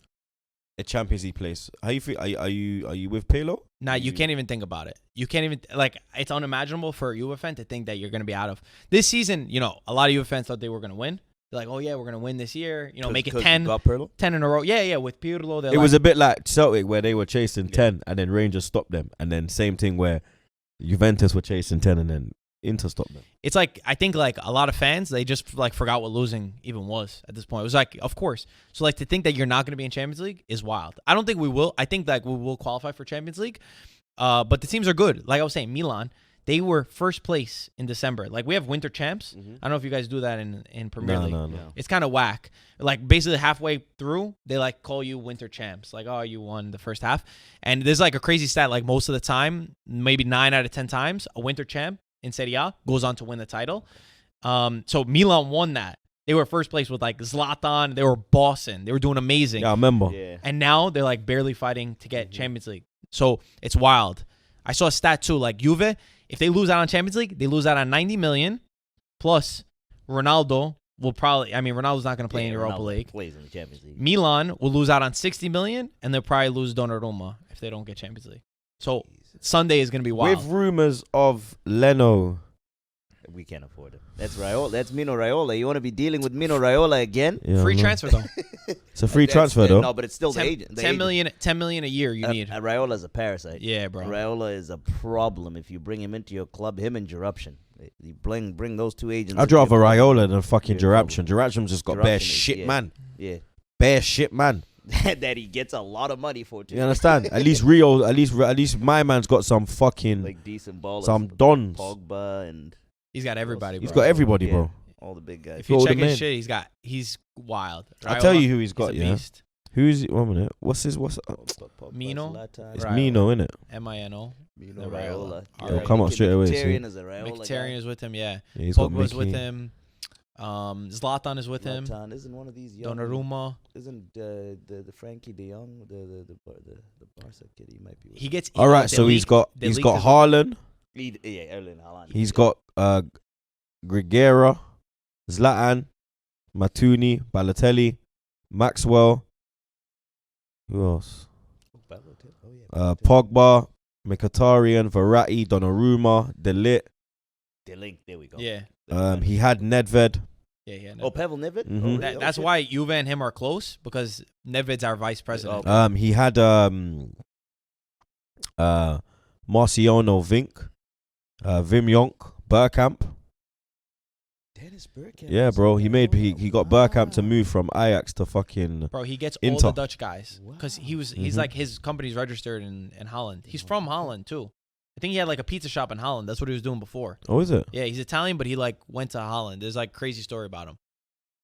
a Champions League place? How you feel? Are you with Pirlo? Nah, you can't even think about it. You can't even it's unimaginable for a Juve fan to think that you're gonna be out of this season. You know, a lot of Juve fans thought they were gonna win. They're like, oh yeah, we're gonna win this year. You know, make it 10 in a row. Yeah, with Pirlo. It was a bit like Celtic where they were chasing 10 and then Rangers stopped them, and then same thing where Juventus were chasing 10 and then Inter stopped them. It's like, I think like a lot of fans, they just like forgot what losing even was at this point. It was like, of course. So like to think that you're not going to be in Champions League is wild. I don't think we will. I think like we will qualify for Champions League. But the teams are good. Like I was saying, Milan, They were first place in December. Like, we have winter champs. I don't know if you guys do that in Premier League. No. It's kind of whack. Like, basically halfway through, they like call you winter champs. Like, oh, you won the first half. And there's like a crazy stat. Like, most of the time, maybe 9 out of 10 times, a winter champ in Serie A goes on to win the title. So Milan won that. They were first place with like Zlatan. They were bossing. They were doing amazing. Yeah, I remember. Yeah. And now they're like barely fighting to get Champions League. So it's wild. I saw a stat too. Like Juve, if they lose out on Champions League, they lose out on 90 million. Plus, Ronaldo will probably. I mean, Ronaldo's not going to play in Europa League. Plays in the Champions League. Milan will lose out on 60 million, and they'll probably lose Donnarumma if they don't get Champions League. So Sunday is going to be wild. With rumors of Leno. We can't afford it. That's Raiola. That's Mino Raiola. You want to be dealing with Mino Raiola again? Yeah, Free man. transfer though. It's a free transfer though. No, but it's still the agent. The 10 agent. million, 10 million a year you need. Raiola is a parasite. Yeah, bro. Raiola is a problem if you bring him into your club. Him and Jeruption. You bring those two agents. I'd rather Raiola than fucking Yeah, Jeraption. Jeraption's just got bare Jeruption is- shit, yeah. man. Yeah. Bare shit, man. That he gets a lot of money for too. You understand? At least Rio, at least my man's got some fucking Like decent ballers. some dons. Pogba and He's got everybody, bro. He's got everybody, Yeah. bro. all the big guys. If you Got all check the his men. shit, he's wild. I'll tell Raiola, you who he's got. he's a Yeah. beast. Who's 1 minute? What's Pogba, Mino? Zlatan, It's Raiola. Mino, innit? Mino. Mino, The Raiola. Raiola. It'll come up straight away, see. Mkhitaryan is a Raiola Mkhitaryan is with him, yeah. Yeah, he's got Pogba's with Mickey. him. Zlatan is with him. Zlatan isn't one of these young. Donnarumma. Isn't the Frankie De Jong the Barca kid? He might be. With He gets. All right, so he's got Haaland. Yeah, Erling Haaland. He's got Grigera, Zlatan, Matuni, Balotelli, Maxwell. Who else? Pogba, Mkhitaryan, Verratti, Donnarumma, De Ligt. De Ligt, there we go. Yeah. He had Nedved. Yeah, yeah. Oh, Pavel Nedved. Mhm. Oh, really? That's Okay. why Juve and him are close because Nedved's our vice president. Oh. He had Marciano Vink, Wim Jonk, Bergkamp. Dennis Bergkamp. Yeah, bro. He got Bergkamp to move from Ajax to fucking. Bro, he gets Inter. all the Dutch guys because he's Mhm. like his company's registered in Holland. He's from Holland too. I think he had like a pizza shop in Holland. That's what he was doing before. Oh, is it? Yeah, he's Italian, but he like went to Holland. There's like crazy story about him.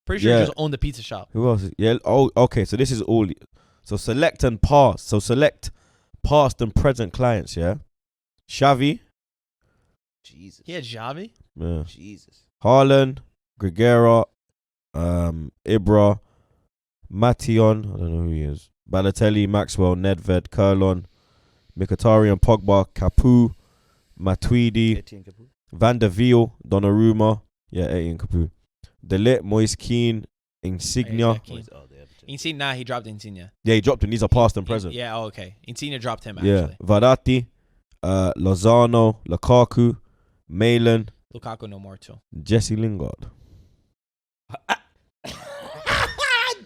Pretty sure Yeah. he just owned the pizza shop. Who else? Yeah. Oh, okay. So this is all. So select and past. So select past and present clients. Yeah. Xavi. Jesus. He had Xavi. Yeah. Jesus. Haaland, Grigera, Ibra, Mation. I don't know who he is. Balotelli, Maxwell, Nedved, Kurlon, Mkhitaryan, Pogba, Capu, Matuidi, Etienne Capoue. Van der Wiel, Donnarumma. Yeah, Etienne Capu. De Ligt, Moise Kean, Insignia. Yeah, Keane. Oh, they have to- Insigne, nah, he dropped Insigne. Yeah, he dropped him. These are past and present. Yeah, oh, okay. Insigne dropped him Yeah. actually. Verratti, Lozano, Lukaku, Malin, Lukaku no more too. Jesse Lingard.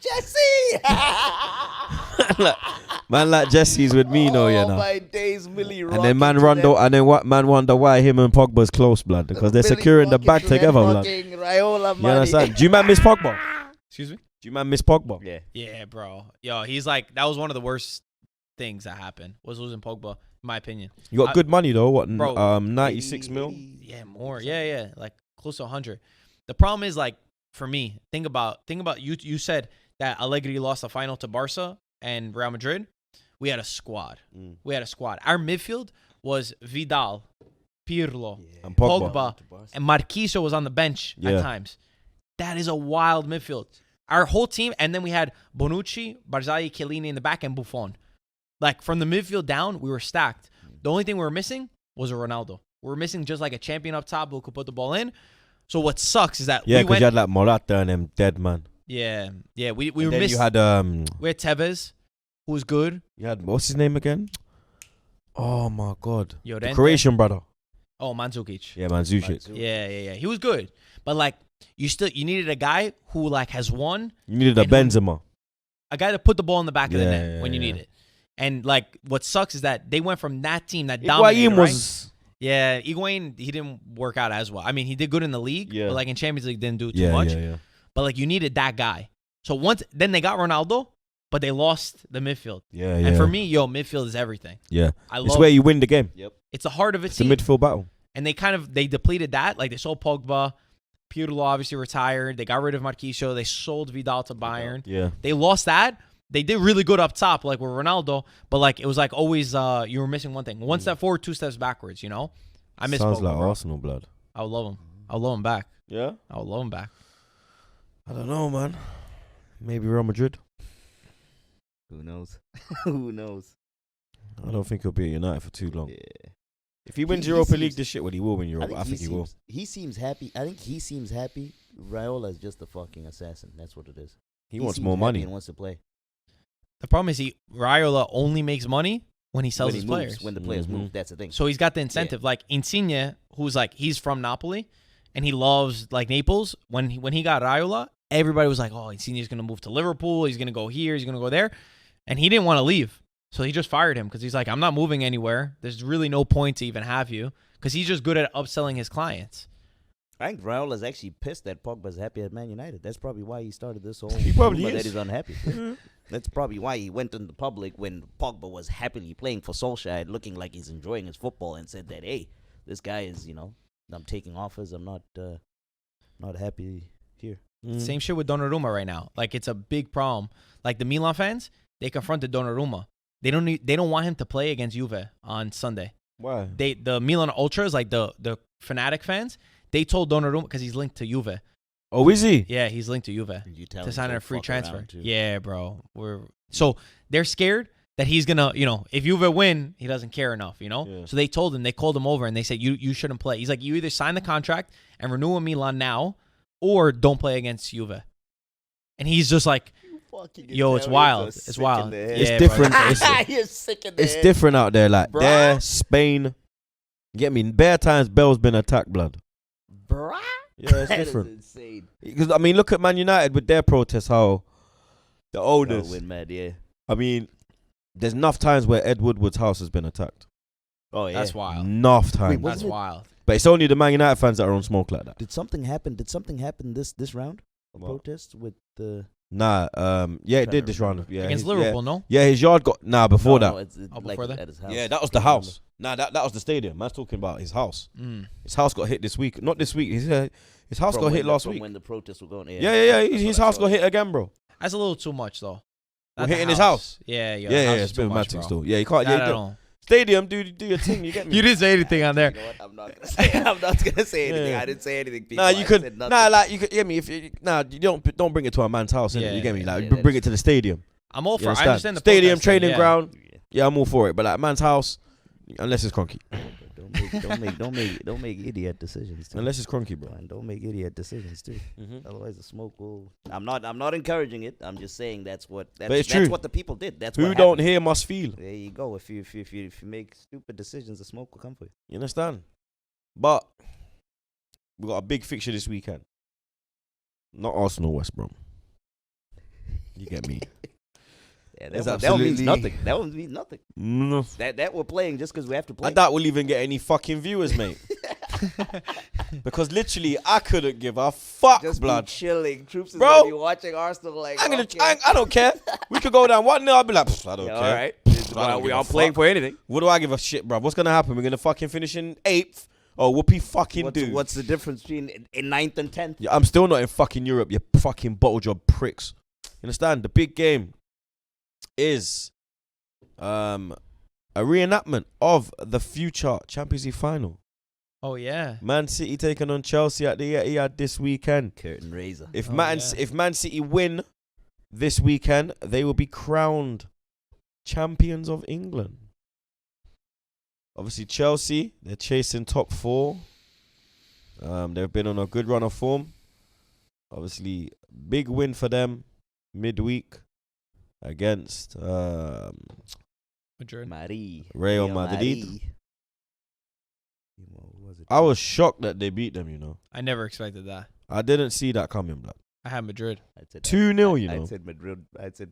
Jesse. Man like Jesse's with me, no, you know. My days, Millie. And then man wonder why him and Pogba's close, blood, because they're securing the bag together, blood. Raiola You understand? Do you man miss Pogba? Excuse me? Do you man miss Pogba? Yeah. Yeah, bro. Yo, he's like that was one of the worst things that happened was losing Pogba, in my opinion. You got good money though. What? Bro, 96 mil. Yeah, more. Yeah, like close to 100. The problem is like for me, think about you. You said that Allegri lost the final to Barca and Real Madrid. We had a squad. Our midfield was Vidal, Pirlo, And Pogba, and Marquinhos was on the bench Yeah. at times. That is a wild midfield. Our whole team, and then we had Bonucci, Barzagli, Chiellini in the back, and Buffon. Like from the midfield down, we were stacked. The only thing we were missing was a Ronaldo. We were missing just like a champion up top who could put the ball in. So what sucks is that Yeah, we because went. you had like Morata and them dead man. Yeah, we And were then missing. you had We had Tevez, who was good. you had what's his name again? Oh my god, the Llorente. Croatian brother. Oh, Mandzukic. Yeah, man, Zucic. Yeah. He was good, but like you needed a guy who like has won, You needed a And who- Benzema. a guy to put the ball in the back of the Yeah, net when you yeah. need it. And like what sucks is that they went from that team that dominated. Higuain Right? was. Yeah, Higuain, he didn't work out as well. I mean, he did good in the league, Yeah. but like in Champions League didn't do too much. Yeah. But like you needed that guy. So then they got Ronaldo, but they lost the midfield. Yeah. And for me, midfield is everything. yeah, I it's love where you win the game. it's the heart of a It's the team. midfield battle. And they depleted that. Like, they sold Pogba. Pirlo obviously retired. They got rid of Marquinhos. They sold Vidal to Bayern. Yeah. They lost that. They did really good up top, like with Ronaldo. But, like, it was like always you were missing one thing. One step forward, 2 steps backwards, you know? I miss Sounds Pogba, like bro. Arsenal blood. I would love him. I would love him back. Yeah? I would love him back. I don't know, man. Maybe Real Madrid. Who knows? Who knows? I don't think he'll be at United for too long. Yeah. If he wins He Europa seems- League this shit, well, he will win Europa. I think he will. He seems happy. I think he seems happy. Raiola's just a fucking assassin. That's what it is. He wants seems more happy money. and wants to play. The problem is Raiola only makes money when he sells When his he players. moves, when the players Mhm. move, that's the thing. So he's got the incentive. Like Insigne, who's like, he's from Napoli and he loves like Naples. When he got Raiola, everybody was like, oh, Insigne's going to move to Liverpool. He's going to go here. He's going to go there. And he didn't want to leave. So he just fired him because he's like, I'm not moving anywhere. There's really no point to even have you because he's just good at upselling his clients. I think Raiola's actually pissed that Pogba's happy at Man United. That's probably why he started this whole He probably rumor is. that he's unhappy. That's probably why he went in the public when Pogba was happily playing for Solskjaer, looking like he's enjoying his football, and said that, hey, this guy is, I'm taking offers. I'm not happy here. Same shit with Donnarumma right now. Like, it's a big problem. Like, the Milan fans, they confronted Donnarumma. They don't want him to play against Juve on Sunday. Why? The Milan ultras, like the fanatic fans, they told Donnarumma because he's linked to Juve. Oh, is he? Yeah, he's linked to Juve You tell to him sign to a free fuck transfer. around, too. Yeah, bro. So they're scared that he's gonna, if Juve win, he doesn't care enough, Yeah. So they called him over and they said you shouldn't play. He's like, you either sign the contract and renew with Milan now, or don't play against Juve. And he's just like, yo, it's wild. It's wild. It's Yeah, different. Bro, It's- You're sick in the It's head. different out there. Like, Bruh. there, Spain. You get me? Bare times, Bell's been attacked, blood. Bruh. Yeah, it's That is different. insane. Because, I mean, look at Man United with their protests, how the owners. Oh, win mad, yeah. I mean, there's enough times where Ed Woodward's house has been attacked. Oh, yeah. that's wild. Enough times. Wait, That's wasn't it- wild. But it's only the Man United fans that are on smoke like that. Did something happen? This round of What? protests with the Nah, yeah, it Trying did to this round. remember. Yeah, Against his- Liverpool, no? Yeah, his yard got before No, that. it's Oh, like before that? at his house. Yeah, that was the house. Nah, that was the stadium. Man's talking about his house. His house got hit this week. Not this week. His house From got when hit last from week. when the protests were going. Yeah. That's His what I house saw. got hit again, bro. That's a little too much, though. We're Not the hitting his house. Yeah, Yeah, the house is it's too been much, mad thing bro. still. Yeah, you can't. Not Yeah, at you all. stadium, do your thing. You get me? You didn't say anything on there. You know what? I'm not gonna say. I'm not gonna say anything. Yeah. I didn't say anything. People. Nah, you I could. said nothing. Nah, like you could. Get me? If you, you don't bring it to a man's house. Innit? Yeah, You get me? yeah, Like yeah, bring it to the stadium. I'm all You for. I understand the stadium, protesting, training yeah. ground. Yeah. Yeah, I'm all for it. But like man's house, unless it's cronky. Don't make idiot decisions. Too. Unless it's cronky, bro. And don't make idiot decisions too. Mm-hmm. Otherwise, the smoke will. I'm not encouraging it. I'm just saying that's But it's that's true. what the people did. That's Who what don't happened. hear must feel. There you go. If you make stupid decisions, the smoke will come for you. You understand? But we got a big fixture this weekend. Not Arsenal, West Brom. You get me? Yeah, It's that one means absolutely- nothing. That one means nothing. No. That we're playing just because we have to play. I doubt we'll even get any fucking viewers, mate. Because literally, I couldn't give a fuck, just blood. be chilling. Troops is Bro, gonna be watching Arsenal like. I'm gonna, okay. I don't care. We could go down 1-0. I'll be like, "Pff, I don't Yeah, care. all right. I don't We give are a playing fuck. for anything. What do I give a shit, bro? What's gonna happen? We're gonna fucking finish in 8th. Oh, whoopee fucking do. What's the difference between in 9th and 10th? Yeah, I'm still not in fucking Europe, you fucking bottle job pricks. You understand? The big game is a reenactment of the future Champions League final. Oh yeah. Man City taking on Chelsea at the Etihad this weekend. Curtain raiser. If Oh, Man yeah. if Man City win this weekend, they will be crowned champions of England. Obviously, Chelsea, they're chasing top 4. They've been on a good run of form. Obviously, big win for them midweek against Madrid. Real Madrid. I was shocked that they beat them, you know. I never expected that. I didn't see that coming, blood. I had Madrid. 2-0, you know. I said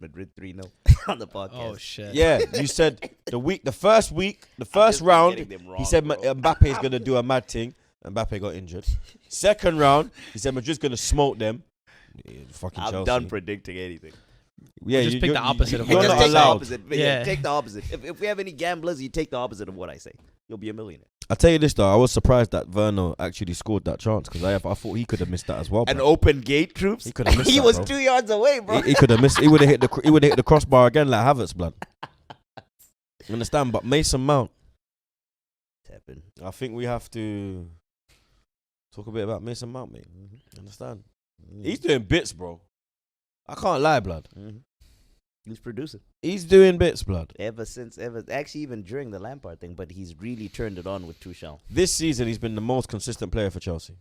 Madrid 3-0 on the podcast. Oh shit. Yeah, you said the first round, he said Mbappe is going to do a mad thing. Mbappe got injured. Second round, he said Madrid's going to smoke them. Yeah, fucking I'm Chelsea. done predicting anything. Yeah, Just pick the opposite of you're what not Just take the allowed. opposite. Yeah. Take the opposite. If we have any gamblers, you take the opposite of what I say. you'll be a millionaire. I tell you this though, I was surprised that Werner actually scored that chance because I thought he could have missed that as well. An bro. open gate, Troopz. He could have missed He that, was bro. 2 yards away, bro. He could have missed. He would have hit the crossbar again like Havertz, blood. You understand? But Mason Mount, Tapping. I think we have to talk a bit about Mason Mount, mate. You understand? He's doing bits, bro. I can't lie, blood. He's producing He's doing bits, blood. actually even during the Lampard thing, but he's really turned it on with Tuchel. This season, he's been the most consistent player for Chelsea.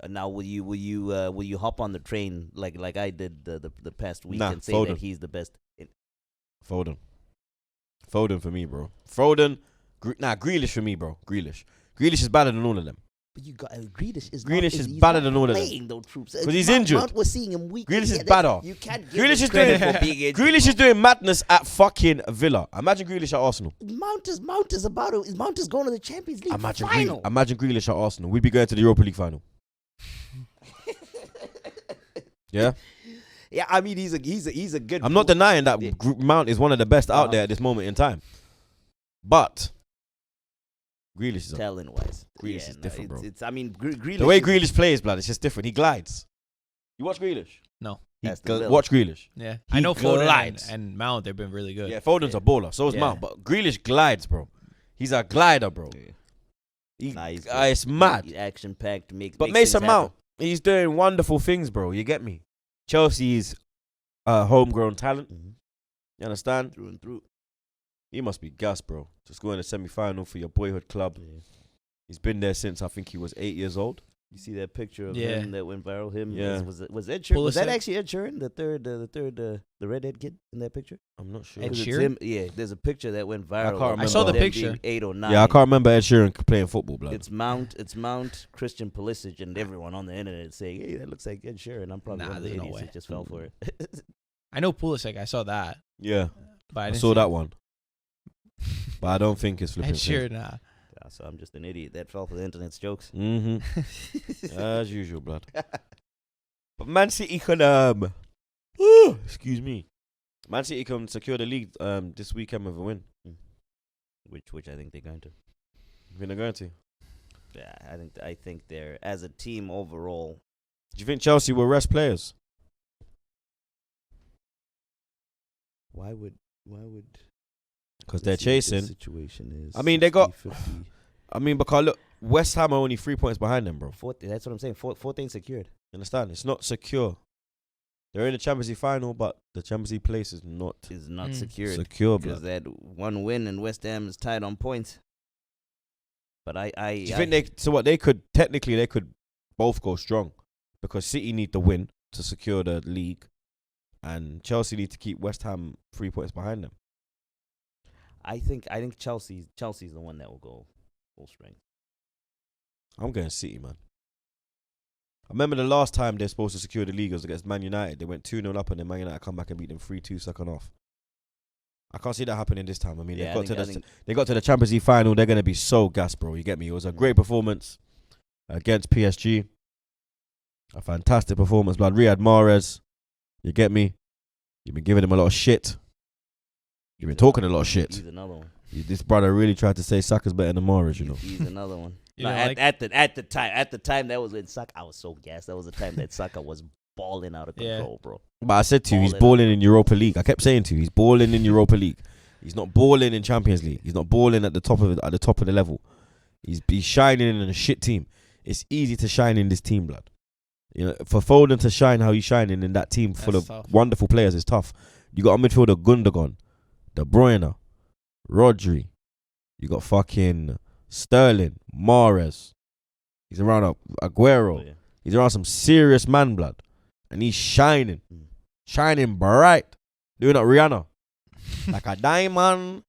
Now will you hop on the train like I did the past week Nah, and say Foden. that he's the best? Foden for me, bro. Grealish for me, bro. Grealish is better than all of them. But you got Grealish is Grealish is he's better not than all of them. playing though, Troopz. 'Cause he's injured. Mount was seeing him weak. Grealish is that- better. You can't give Grealish him is credit doing for being injured. Grealish is doing madness at fucking Villa. Imagine Grealish at Arsenal. Mount is about it. Mount is going to the Champions League Imagine final. Grealish at Arsenal. We'd be going to the Europa League final. Yeah, Yeah, I mean he's a good. I'm not denying that Yeah. Mount is one of the best out Uh-huh. there at this moment in time, but Grealish is talent wise. Grealish is different, bro. It's I mean Grealish. the way is- Grealish plays, blood. It's just different. He glides. You watch Grealish? No. That's the little- Watch Grealish. Yeah. He I know Foden glides. and Mount, they've been really good. Yeah, Foden's a baller. So is Yeah. Mount, but Grealish glides, bro. He's a glider, bro. Yeah. He, Nah, he's it's mad. Action packed. But Mason Mount, he's doing wonderful things, bro. You get me? Chelsea's homegrown talent. You understand? through and through. He must be gassed, bro. To score in the semi-final for your boyhood club. Yeah. He's been there since I think he was 8 years old. You see that picture of Yeah. him that went viral? Him, Yeah. was Ed Sheeran? Was that Pulisic. actually Ed Sheeran, the redhead kid in that picture? I'm not sure. Ed 'Cause it's Sheeran? him- yeah, there's a picture that went viral. can't of I saw the them picture. being 8 or 9. Yeah, I can't remember Ed Sheeran playing football, blood. It's Mount, Christian Pulisic, and everyone on the internet saying, "Hey, that looks like Ed Sheeran." I'm probably Nah, one of the there's no idiots way. that just fell for it. I know Pulisic. I saw that. Yeah, But I, I didn't saw see that one. But I don't think it's flipping. Ed Sheeran, nah. Yeah, so I'm just an idiot that fell for the internet's jokes. As usual, blood. But Man City can excuse me. Man City can secure the league this weekend with a win. Which I think they're going to. You think they're going to? Do Yeah, I think they're as a team overall. you think Chelsea will rest players? Why would? Because they're let's see what the chasing. situation is. I mean, they got- 50. I mean, because look, West Ham are only 3 points behind them, bro. That's what I'm saying. 14 secured. You understand? It's not secure. They're in the Champions League final, but the Champions League place is not Is not Mm. secured secure, because blood. that one win and West Ham is tied on points. But Do you think they? So what? They could both go strong because City need the win to secure the league, and Chelsea need to keep West Ham 3 points behind them. I think Chelsea's the one that will go full strength. I'm going City, man. I remember the last time they're supposed to secure the league was against Man United. They went 2-0 up, and then Man United come back and beat them 3-2 second half. I can't see that happening this time. I mean, Yeah, they got to the Champions League final. They're gonna be so gassed, bro. You get me? It was a great performance against PSG. A fantastic performance, blood. Riyad Mahrez. You get me? You've been giving him a lot of shit. You've been talking a lot of shit. He's another one. This brother really tried to say Saka's better than Mahrez, you know. He's another one. You No, know, at the time that was when Saka. I was so gassed. That was the time that Saka was balling out of Yeah. control, bro. But I said to you, he's Balling. balling in Europa League. I kept saying to you, he's balling in Europa League. He's not balling in Champions League. He's not balling at the top of the level. He's shining in a shit team. It's easy to shine in this team, blood. You know, for Foden to shine how he's shining in that team full That's of tough. wonderful players is tough. You got a midfielder Gundogan, De Bruyne, Rodri. You got fucking Sterling, Mahrez. He's around Aguero. Oh, yeah. He's around some serious man, blood. And he's shining. Shining bright. Doing it Rihanna. Like a diamond.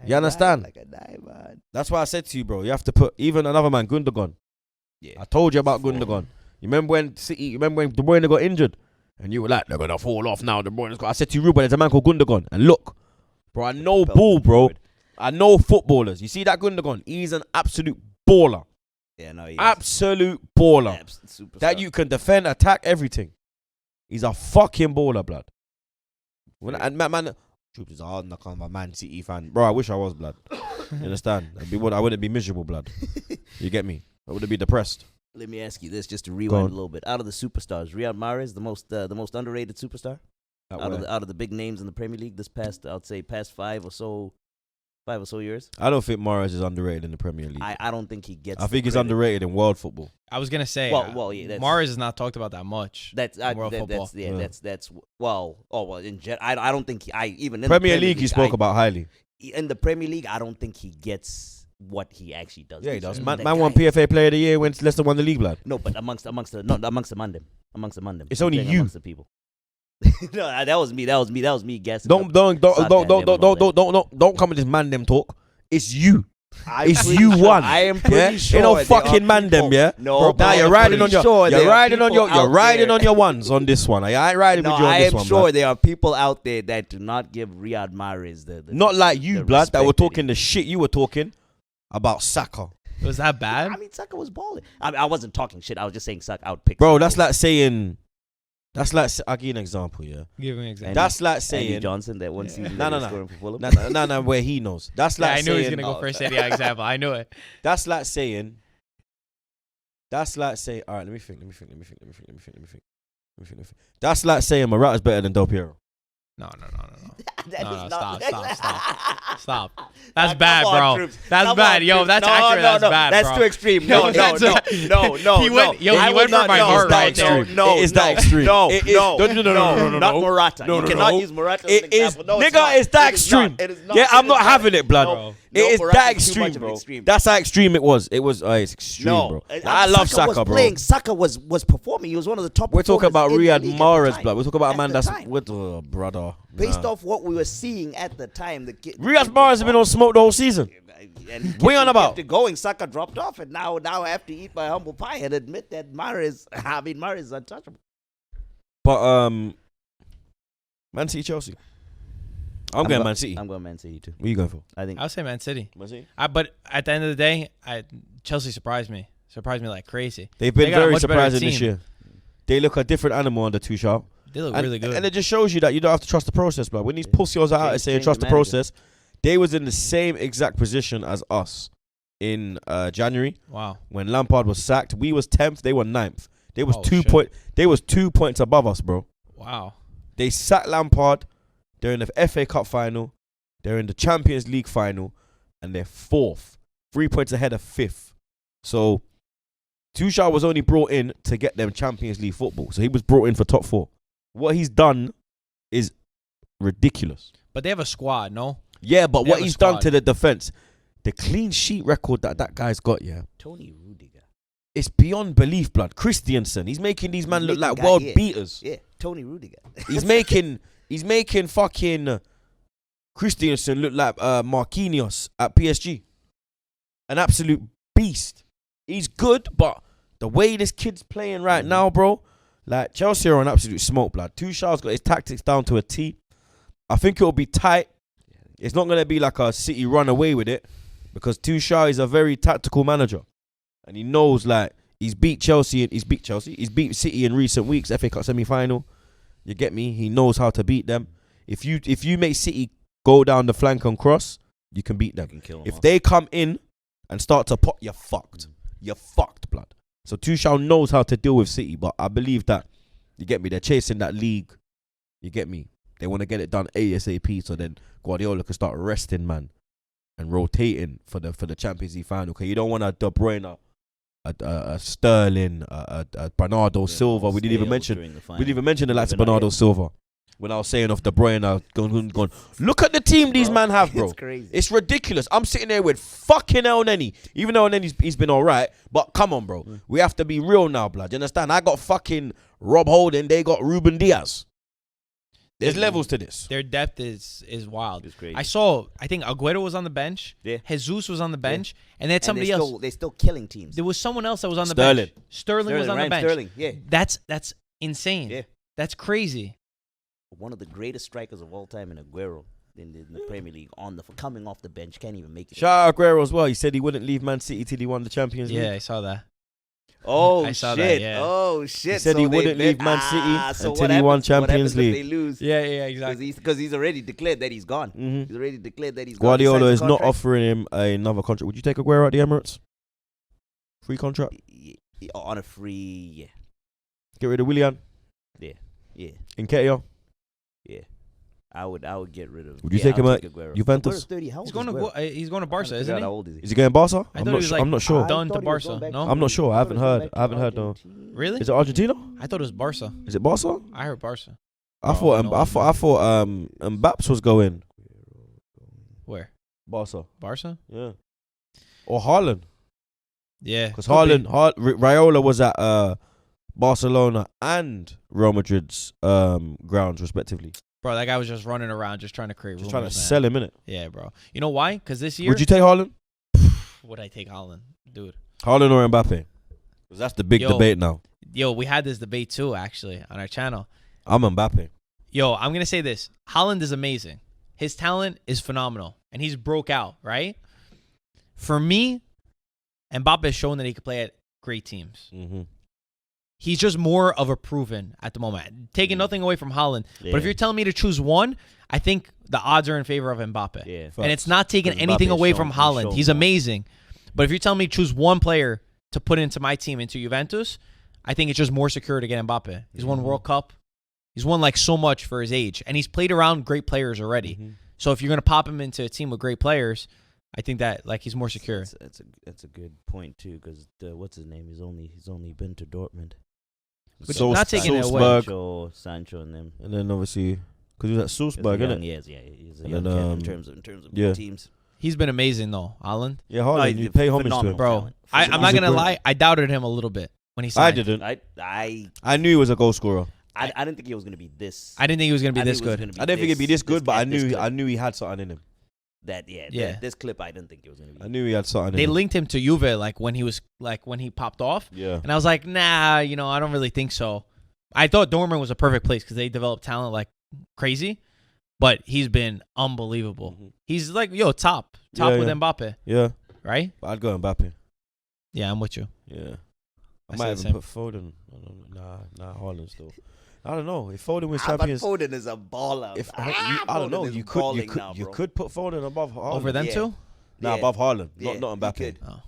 You understand? Like a diamond. That's why I said to you, bro. You have to put even another man, Gundogan. Yeah. I told you about Fall. Gundogan. You remember when De Bruyne got injured? And you were like, they're going to fall off now. De Bruyne's got. I said to you, Ruben, there's a man called Gundogan. And look, bro, I know ball, bro. I know footballers. You see that Gundogan? He's an absolute baller. Yeah, no, he Absolute baller. superstar. That you can defend, attack, everything. He's a fucking baller, blood. And man, Troopz is hard, I can't be a Man City fan. Bro, I wish I was, blood. You understand? I wouldn't be miserable, blood. You get me? I wouldn't be depressed. Let me ask you this, just to rewind a little bit. Out of the superstars, Riyad Mahrez, the most underrated superstar out of the big names in the Premier League this past, I'd say, past 5 or so years. I don't think Mahrez is underrated in the Premier League. I don't think he gets. I think he's credit. underrated in world football. I was gonna say, Well, yeah, Mahrez is not talked about that much. That's in world football. I don't think even in Premier the League he spoke about highly. In the Premier League, I don't think he gets what he actually does. Yeah, he does. That Man won PFA Player of the Year when Leicester won the league, blood. No, but amongst the Mandem. It's only you. Amongst the people. No, that was me guessing. Don't come with this man them talk. It's you. It's you one. I am pretty sure. Ain't no fucking man them, yeah. No, now you're riding on your your ones on this one. I ain't riding with you on this one. I am sure there are people out there that do not give Riyad Mahrez the not like you, blood, that were respect talking the shit you were talking about Saka. Was that bad? I mean, Saka was balling. I wasn't talking shit. I was just saying Saka. I would pick. Bro, Saka. that's like saying. That's like, I'll give you an example, yeah. Give me an example. That's like Andy saying Johnson that one season. No, scoring for Fulham. No, where he knows. That's like I knew saying, he was gonna go for a City example. I knew it. That's like saying. All right, let me think. That's like saying Morata's better than Del Piero. No. That No, is stop. not- Stop. That's Come bad, on, bro. Troopz. That's Come bad. on, Yo, Troopz. that's No, accurate. no, That's no. bad, That's bro. too extreme. No, No. He went for my heart right there. It is that extreme. No, It is- no, no. not Morata. No, You no, cannot no. use Morata as It an is, example. No, nigga, it's that It is not. extreme. It is not. Yeah, I'm It not is having it, blood. No. It is Morata that is too much extreme, of an bro. extreme. That's how extreme it was. It's extreme, bro. I love Saka, was bro. playing. Saka was performing. He was one of the top. We're talking about performers in Riyad the league at the Mahrez, time. blood. We're talking about a At man the that's time. with brother. Based off what we were seeing at the time, Riyad Mahrez has been on smoke the whole season. And We on about? kept it going. Saka dropped off, and now I have to eat my humble pie and admit that Mahrez is untouchable. But Man City, Chelsea. I'm going Man City. I'm going Man City too. What are you going for? I think I'll say Man City. Man City. But at the end of the day, Chelsea surprised me. Surprised me like crazy. They've been got a very much better surprising this team. year. They look a different animal under Tuchel. They look And, really good. and it just shows you that you don't have to trust the process, bro. When these pussies are out there saying Change trust the the process, they was in the same exact position as us in January Wow. when Lampard was sacked. We was 10th, they were 9th. They was Oh, 2 shit. point. They was 2 points above us, bro. Wow. They sacked Lampard. They're in the FA Cup final. They're in the Champions League final, and they're 4th, 3 points ahead of 5th. So Tuchel was only brought in to get them Champions League football. So he was brought in for top 4. What he's done is ridiculous. But they have a squad, no? Yeah, but They what have a he's done squad. to the defense, the clean sheet record that guy's got, yeah, Tony Rudiger. it's beyond belief, blood. Christiansen, he's making these men look like Making world guy, yeah. beaters. Yeah, Tony Rudiger. He's making fucking Christiansen look like Marquinhos at PSG. An absolute beast. He's good, but the way this kid's playing right now, bro, like Chelsea are on absolute smoke, blood. Tuchel's got his tactics down to a T. I think it'll be tight. It's not going to be like a City run away with it because Tuchel is a very tactical manager. And he knows, like, he's beat City in recent weeks, FA Cup semi-final. You get me? He knows how to beat them. If you make City go down the flank and cross, you can beat them. If they come in and start to pop, you're fucked. You're fucked, blood. So Tuchel knows how to deal with City, but I believe that, you get me, they're chasing that league. You get me? They want to get it done ASAP so then Guardiola can start resting, man, and rotating for the Champions League final. Because you don't want a De Bruyne, a Sterling, a Bernardo Silva. We didn't even mention the likes of Bernardo Silva. When I was saying off De Bruyne, going, look at the team these men have, bro. It's crazy. It's ridiculous. I'm sitting there with fucking El Neni. Even though El Neni's he's been all right, but come on, bro. We have to be real now, blood. You understand? I got fucking Rob Holding. They got Ruben Diaz. There's levels to this. Their depth is wild. It's crazy. I think Aguero was on the bench. Yeah. Jesus was on the bench. And they had And somebody else. They're still killing teams. There was someone else that was on the Sterling. bench. Sterling was on the Ryan bench. Sterling, yeah. That's insane. Yeah. That's crazy. One of the greatest strikers of all time in Aguero in the Premier League coming off the bench, can't even make it. Shout out Aguero as well. He said he wouldn't leave Man City till he won the Champions League. Yeah, I saw that. Oh I saw that, shit! yeah. Oh shit! He said So he they wouldn't leave bet- Man City so until what he won happens- what Champions happens if League. They lose. Yeah, exactly. Because he's already declared that he's gone. Mhm. He's already declared that he's gone. Guardiola He signs is a not contract. offering him another contract. Would you take Aguero at the Emirates? Free contract. On a free. Yeah. Get rid of Willian. Yeah. Nketiah. Yeah. I would get rid of. Would you take him at Juventus? Aguero's 30. How old He's going is to Aguero? he's going to I'm trying Barca, to figure isn't out he? How old is he? Is he going Barca? I I'm thought he not was sure. like- I'm not sure. Done to thought he was going Barca. back No? to- I'm not sure. I haven't thought he was heard. going back I haven't to heard though. Argentina. Really? Is it Argentina? I thought it was Barca. Is it Barca? I heard Barca. I Oh, thought. no, I thought. Mbappé was going Where? Barca. Barca? Yeah. Or Haaland, Yeah. because could be. Raiola was at Barcelona and Real Madrid's grounds respectively. Bro, that guy was just running around, just trying to create Just rumors, trying to man. sell him, innit? Yeah, bro. You know why? Because this year, Would you take Haaland? would I take Holland, dude? Haaland or Mbappe? Because that's the big Yo. debate now. Yo, we had this debate too, actually, on our channel. I'm Mbappe. Yo, I'm gonna say this: Holland is amazing. His talent is phenomenal, and he's broke out, right? For me, Mbappe has shown that he could play at great teams. Mm-hmm. He's just more of a proven at the moment. Taking nothing away from Holland, but if Yeah. you're telling me to choose one, I think the odds are in favor of Mbappe. Yeah. And it's not taking Because anything Mbappe's away shown- from he's Holland. shown He's more. amazing. But if you're telling me to choose one player to put into my team, into Juventus, I think it's just more secure to get Mbappe. He's won World Cup. He's won like so much for his age. And he's played around great players already. Mm-hmm. So if you're going to pop him into a team with great players, I think that like he's more secure. That's a good point too. Because what's his name? He's only been to Dortmund. But not taking it away. Sancho, and them. And then obviously, because he was at Salzburg, He's a young- innit? he's a And young then, cat um, in terms of yeah. teams. He's been amazing though, Holland. Yeah, Haaland, No, you pay homage to phenomenal. him. Bro, talent. I'm not He's a going to good- lie. I doubted him a little bit when he I signed. didn't. I I knew he was a goal scorer. didn't think he was gonna be this. I didn't think he was going to be I this think it was good. gonna be I didn't think it'd be this good, but I this clip. knew he had something in him. Yeah. This clip I didn't think it was gonna be. I knew he had something They in him. linked him to Juve like when he popped off. Yeah. And I was like, nah, I don't really think so. I thought Dortmund was a perfect place because they developed talent like crazy, but he's been unbelievable. Mhm. He's like, top Yeah, with yeah. Mbappe, Yeah, right? but I'd go Mbappe. Yeah, I'm with you. Yeah. I I might say the even put Foden. Nah, Haaland still. I don't know. If Foden wins But Champions, Foden is a baller. I don't know. Foden is You could balling now, you bro. could put Foden above Haaland. Over them Yeah. two? Nah, Yeah. above Haaland, Yeah, not you Mbappe. could. Oh.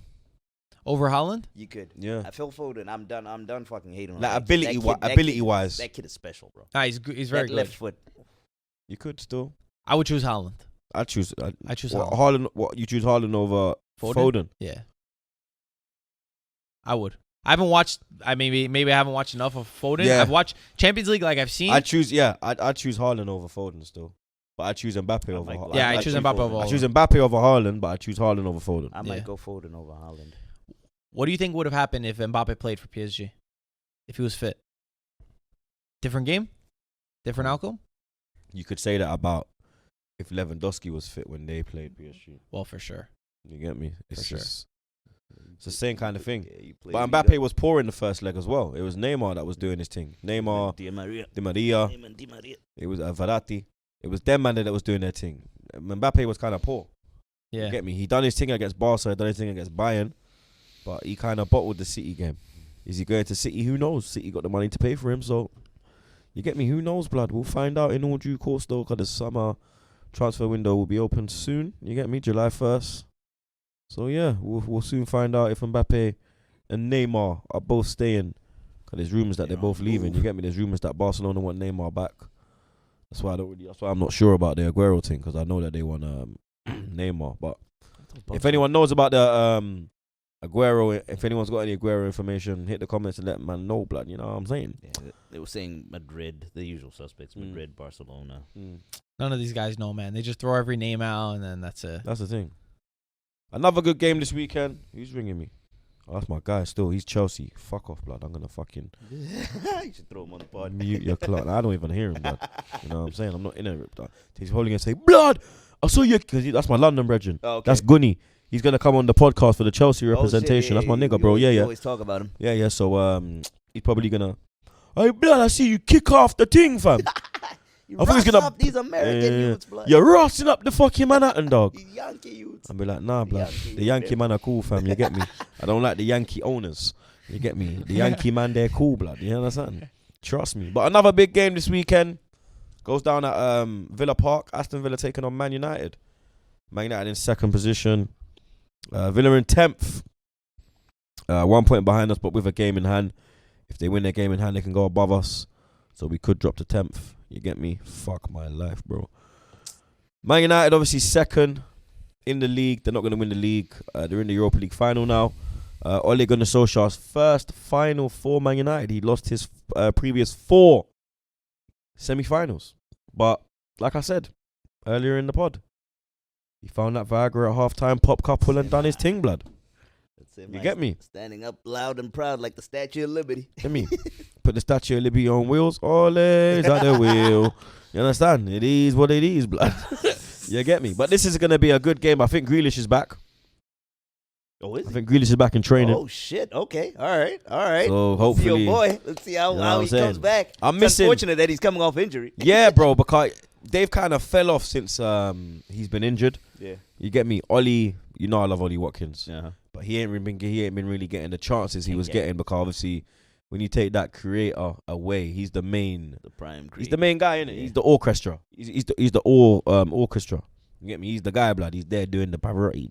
Over Holland? You could. Yeah. I feel Foden. I'm done fucking hating on Like that ability, kid. That kid- ability wise, That kid is special, bro. Nah, he's very That good. left foot. you could still. I would choose Holland. I choose. I choose What, Holland. Haaland. What you choose Haaland over Foden? Foden? Yeah. I would. I haven't watched. Maybe I haven't watched enough of Foden. Yeah. I've watched Champions League. Like I've seen. I choose. Yeah, I choose Haaland over Foden still, but I choose Mbappe over. might go- Haaland. Yeah, I might choose go Mbappe Foden. over I choose Mbappe over Haaland, but I choose Haaland over Foden. I Yeah. might go Foden over Haaland. What do you think would have happened if Mbappe played for PSG? If he was fit? Different game? Different outcome? You could say that about if Lewandowski was fit when they played PSG. Well, for sure. You get me? It's sure. just it's the same kind of thing. Yeah, you play- But you Mbappe was poor in the first leg as well. It was Neymar that was doing his thing. Neymar, Di Maria. Di Maria. Di Maria. It was Verratti. It was them man that was doing their thing. Mbappe was kind of poor. Yeah. You get me? He done his thing against Barca, done his thing against Bayern, but he kind of bottled the City game. Is he going to City? Who knows? City got the money to pay for him, so you get me? Who knows, blood? We'll find out in all due course, though, because the summer transfer window will be open soon. You get me? July 1st. So, yeah, we'll soon find out if Mbappe and Neymar are both staying, because there's rumours that they're both leaving. You get me? There's rumours that Barcelona want Neymar back. That's why I'm not sure about the Aguero thing, because I know that they want Neymar. But if anyone knows about the Aguero, if anyone's got any Aguero information, hit the comments and let man know, blood. You know what I'm saying? Yeah, they were saying Madrid, the usual suspects. Madrid, Barcelona. None of these guys know, man. They just throw every name out and then that's it. That's the thing. Another good game this weekend. Who's ringing me? Oh, that's my guy still. He's Chelsea. Fuck off, blood. I'm going to fucking You should throw him on the pod. mute your clock. I don't even hear him, blood. You know what I'm saying? I'm not in it, blood. He's holding and say, blood, I saw you. Because that's my London brethren. Oh, okay. That's Gunny. He's going to come on the podcast for the Chelsea representation. That's my nigga, bro. You Yeah. always talk about him. Yeah. So, he's probably going to, hey, blood, I see you kick off the thing, fam. You I think he's rough gonna- up these American youths, blood. You're rossing up the fucking Manhattan, dog. These Yankee youths. I'll be like, nah, blood. Yankee The Yankee youth, man are cool, fam. You get me? I don't like the Yankee owners. You get me? The Yankee man, they're cool, blood. You understand? Trust me. But another big game this weekend goes down at Villa Park. Aston Villa taking on Man United. Man United in second position. Villa in 10th. 1 point behind us, but with a game in hand. If they win their game in hand, they can go above us. So we could drop to 10th. You get me? Fuck my life, bro. Man United obviously second in the league. They're not going to win the league. They're in the Europa League final now. Ole Gunnar Solskjaer's first final for Man United. He lost his previous 4 semi-finals. But like I said earlier in the pod, he found that Viagra at half-time, pop couple, and done his ting, blood. You get me? Standing up loud and proud like the Statue of Liberty. Get me? Put the Statue of Liberty on wheels. Ole is at the wheel. You understand? It is what it is, blood. You get me? But this is going to be a good game. I think Grealish is back. Oh, is I think Grealish is back in training. Oh, shit. Okay. All right. So hopefully, your boy. Let's see how he comes back. I'm It's missing. unfortunate that he's coming off injury. Yeah, bro, because they've kind of fell off since he's been injured. Yeah. You get me? Ollie, you know I love Ollie Watkins. Uh-huh. But he ain't been really getting the chances he was getting, because obviously when you take that creator away, he's the main prime creator. He's the main guy, innit? Yeah. He's the orchestra. He's the orchestra. You get me? He's the guy, blood. He's there doing the Pavarotti.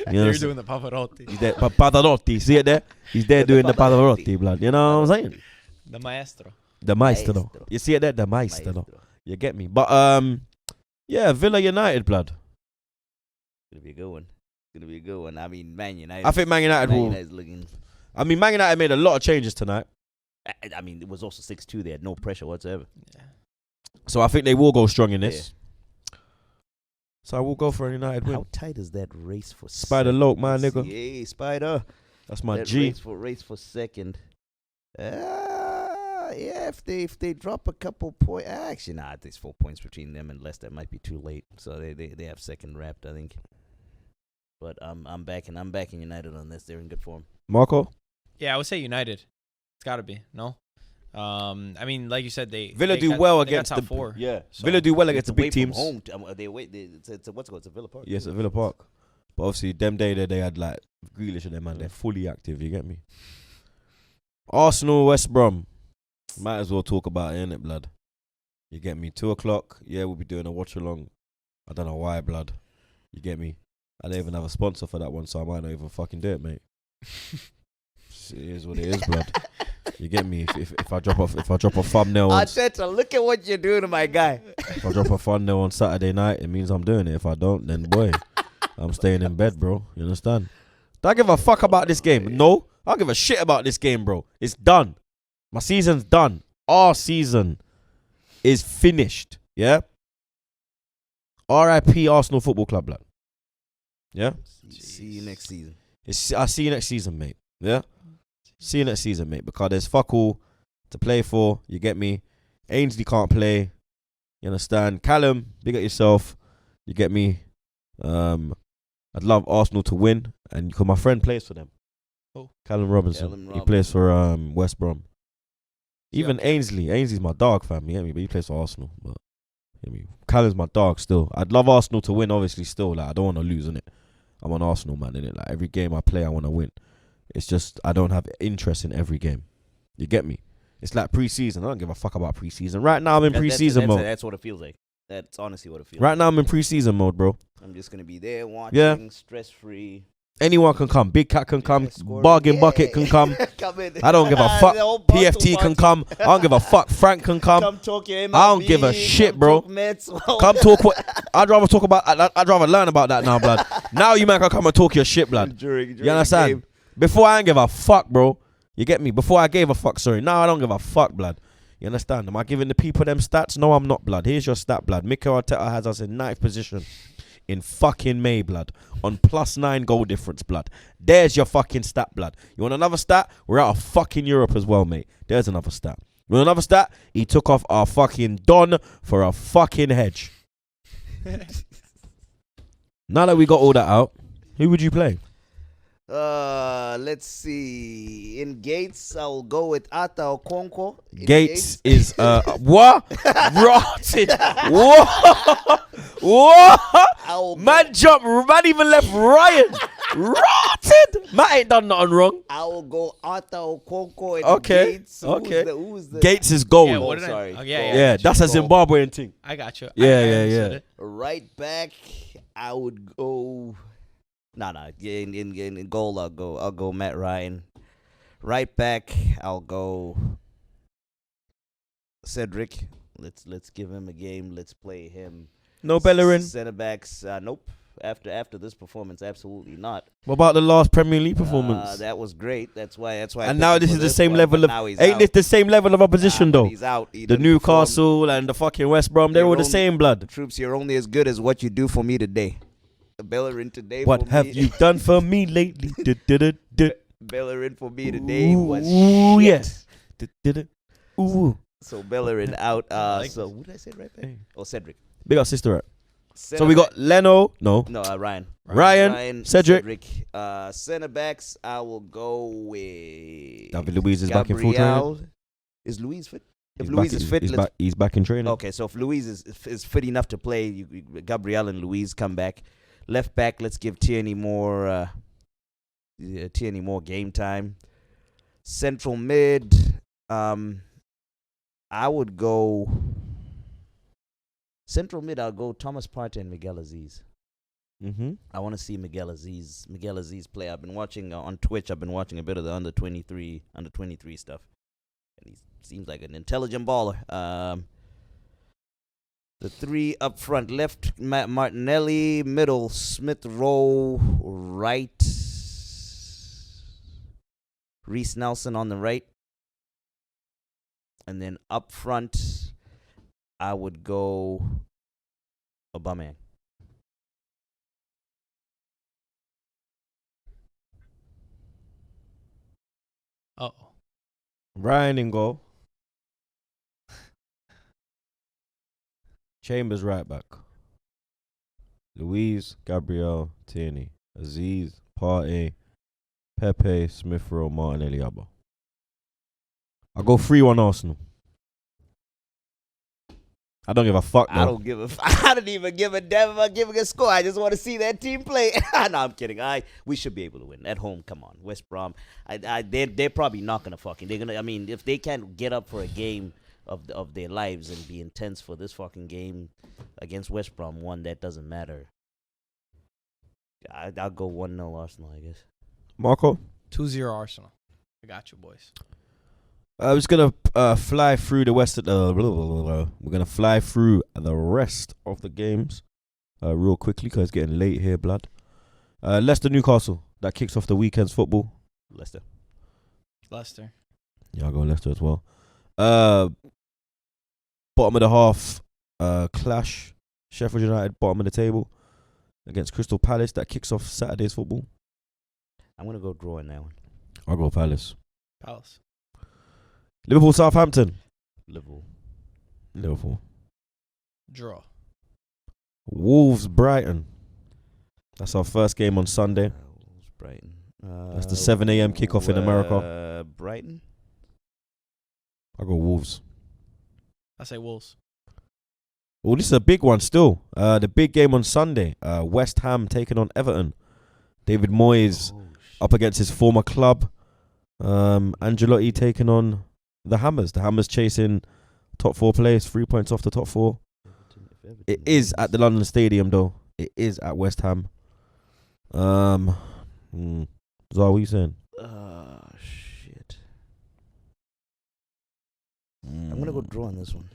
You're doing the Pavarotti. He's there, Pavarotti. See it there? He's there doing the Pavarotti, blood. You know what I'm saying? The maestro. The maestro. Maestro. You see it there? The maestro. You get me? But yeah, Villa United, blood. Gonna be a good one. Gonna be a good one. I mean, Man United. I think Man United will. United's looking. I mean, Man United made a lot of changes tonight, I mean, it was also 6-2. They had no pressure whatsoever. Yeah. so I think they will go strong in this. So I will go for a United win. How tight is that race for Spider second? Loke, man, nigga. Yeah, Spider. That's my That G. race for second. Yeah, if they drop a couple points, actually, there's 4 points between them and Leicester. It might be too late, so they have second wrapped, I think. But I'm backing United on this. They're in good form. Marco? Yeah, I would say United. It's got to be. No? I mean, like you said, Villa they do got- well they got against top the 4. Yeah, So- Villa do well against It's the big away from teams. home. They wait. It's what's it called? It's a Villa Park. Yes, at Villa Park. But obviously, them day they had like Grealish and them, man. They're fully active. You get me? Arsenal, West Brom. Might as well talk about it, innit, blood? You get me? 2:00. Yeah, we'll be doing a watch along. I don't know why, blood. You get me? I don't even have a sponsor for that one, so I might not even fucking do it, mate. It is what it is, blood. You get me? If I drop a thumbnail on, Arteta, look at what you're doing to my guy. if I drop a thumbnail on Saturday night, it means I'm doing it. If I don't, then boy, I'm staying in bed, bro. You understand? Do I give a fuck about this game? No, I don't give a shit about this game, bro. It's done. My season's done. Our season is finished. Yeah. R.I.P. Arsenal Football Club, blood. Yeah. See you next season. I'll see you next season, mate. Yeah. See you next season, mate. Because there's fuck all to play for. You get me? Ainsley can't play. You understand? Callum, big at yourself. You get me? I'd love Arsenal to win, and because my friend plays for them. Oh. Callum Robinson. He plays for West Brom. Even Ainsley's my dog, fam. You get me? But he plays for Arsenal. But you get me? Callum's my dog still. I'd love Arsenal to win, obviously. Still, like I don't want to lose, innit? I'm an Arsenal man, innit? Like every game I play, I want to win. It's just I don't have interest in every game. You get me? It's like pre-season. I don't give a fuck about pre-season. Right now I'm in pre-season mode. That's what it feels like. That's honestly what it feels. Right now I'm in pre-season mode, bro. I'm just gonna be there watching, Yeah. stress-free. Anyone can come. Big Cat can come. Scoring. Bargain Yeah. Bucket can come. Come in. I don't give a fuck. The whole bottle PFT can watch. come. I don't give a fuck. Frank can come. Come talk your MLB, I don't give a shit, come bro. talk Mets. Come talk what I'd rather talk about. I'd rather learn about that now, blood. Now you man can come and talk your shit, blood. During You understand? the game. Before I ain't give a fuck, bro. You get me? Before I gave a fuck, sorry. Now I don't give a fuck, blood. You understand? Am I giving the people them stats? No, I'm not, blood. Here's your stat, blood. Mikel Arteta has us in 9th position in fucking May, blood. On +9 goal difference, blood. There's your fucking stat, blood. You want another stat? We're out of fucking Europe as well, mate. There's another stat. You want another stat? He took off our fucking Don for a fucking hedge. Now that we got all that out, who would you play? Let's see. In Gates, I'll go with Ata Okonkwo. In Gates is what? Rotted. What? I'll Man jump. Man even left Ryan. Rotted. Gutted. Matt ain't done nothing wrong. I will go Arthur Okonkwo and Okay, Gates. okay. Who's the Gates is gold. Yeah, Oh, what did sorry. I? Oh, yeah, Yeah, that's a Goal. Zimbabwean thing. I got you. Yeah, I yeah, understood yeah. it. Right back, I would go. Nah. Yeah, in goal, I'll go Matt Ryan. Right back, I'll go Cedric. Let's give him a game. Let's play him. No Bellerin. Center backs, nope. After this performance, absolutely not. What about the last Premier League performance? That was great. That's why. I and picked now him this for is the same one, level but of. now he's Ain't out. this the same level of opposition But though? he's out. He The didn't perform. Newcastle and the fucking West Brom, they're all the You're same blood. Troops, you're only as good as what you do for me today. Bellerin today. What for have me, you done for me lately? Bellerin for me today was Ooh, shit. yes. Ooh. So Bellerin out. like So what did I say right back? Oh, Cedric. Big up sister. Right? So Center we got back- Leno. No. Ryan. Ryan, Cedric. Center backs. I will go with David Luiz is back in full Gabriel. training. Is Luis fit? If He's Luis back, is fit, he's back in training. okay. So if Luis is fit enough to play, Gabriel and Luis come back. Left back, let's give Tierney more game time. Central mid, I would go central mid. I'll go Thomas Partey and Miguel Aziz. Mm-hmm. I want to see Miguel Aziz play. I've been watching on Twitch. I've been watching a bit of the under 23 stuff, and he seems like an intelligent baller. The three up front: left Matt Martinelli, middle Smith Rowe, right Reece Nelson on the right, and then up front I would go Aubameyang. Oh, Ryan in goal. Chambers right back. Luiz, Gabriel, Tierney, Aziz, Partey, Pepe, Smith Rowe, Martinelli, Abba. I'll go 3-1 Arsenal. I don't give a fuck though. I don't give a. I don't even give a damn about giving a score. I just want to see that team play. No, I'm kidding. We should be able to win at home. Come on, West Brom. They're probably not gonna fucking. They're gonna. I mean, if they can't get up for a game of their lives and be intense for this fucking game against West Brom, one that doesn't matter. I'll go 1-0 Arsenal, I guess. Marco? 2-0 Arsenal. I got you, boys. I'm just gonna fly through the rest of the. We're gonna fly through the rest of the games real quickly because it's getting late here, blood. Leicester Newcastle, that kicks off the weekend's football. Leicester. Yeah, I'll go Leicester as well. Bottom of the half clash. Sheffield United bottom of the table against Crystal Palace. That kicks off Saturday's football. I'm gonna go draw in that one. I'll go Palace. Palace. Liverpool Southampton. Liverpool. Draw. Wolves Brighton. That's our first game on Sunday. Wolves, Brighton. That's the 7 a.m. kickoff in America. Brighton. I'll go Wolves. I say Wolves. Well, this is a big one still. The big game on Sunday. West Ham taking on Everton. David Moyes up against his former club. Ancelotti taking on the Hammers. The Hammers chasing top 4 place, 3 points off the top 4. It is at the London Stadium though. It is at West Ham. Zah, what are you saying? Shit. I'm gonna go draw on this one.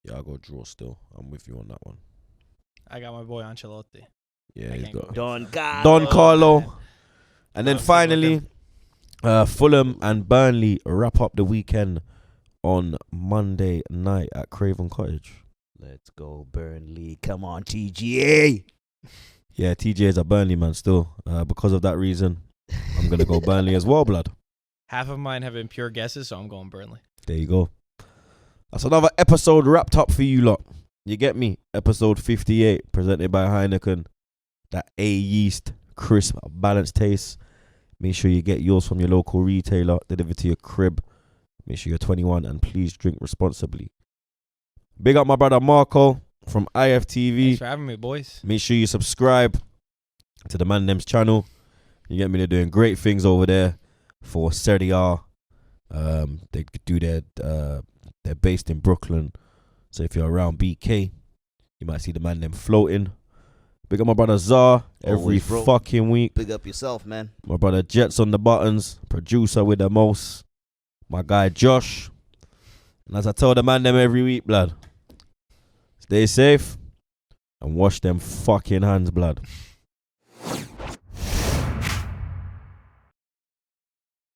Yeah, I'll go draw still. I'm with you on that one. I got my boy Ancelotti. Yeah, I he's can't go. got Don Carlo. And then I'm sticking with finally, Fulham and Burnley wrap up the weekend on Monday night at Craven Cottage. Let's go Burnley. Come on, TGA. Yeah, TJ is a Burnley man still. Because of that reason, I'm going to go Burnley as well, blood. Half of mine have been pure guesses, so I'm going Burnley. There you go. That's another episode wrapped up for you lot. You get me? Episode 58, presented by Heineken. That A-yeast, crisp, balanced taste. Make sure you get yours from your local retailer, delivered to your crib. Make sure you're 21 and please drink responsibly. Big up my brother Marco from Iftv. Thanks for having me, boys. Make sure you subscribe to the man them's channel. You get me? They're doing great things over there for Serie A. They do they're based in Brooklyn. So if you're around BK, you might see the man them floating. Big up my brother Zar every Always, bro. fucking week. Big up yourself, man. My brother Jets on the buttons, producer with the most. My guy Josh. And as I tell the man them every week, blood, stay safe and wash them fucking hands, blood.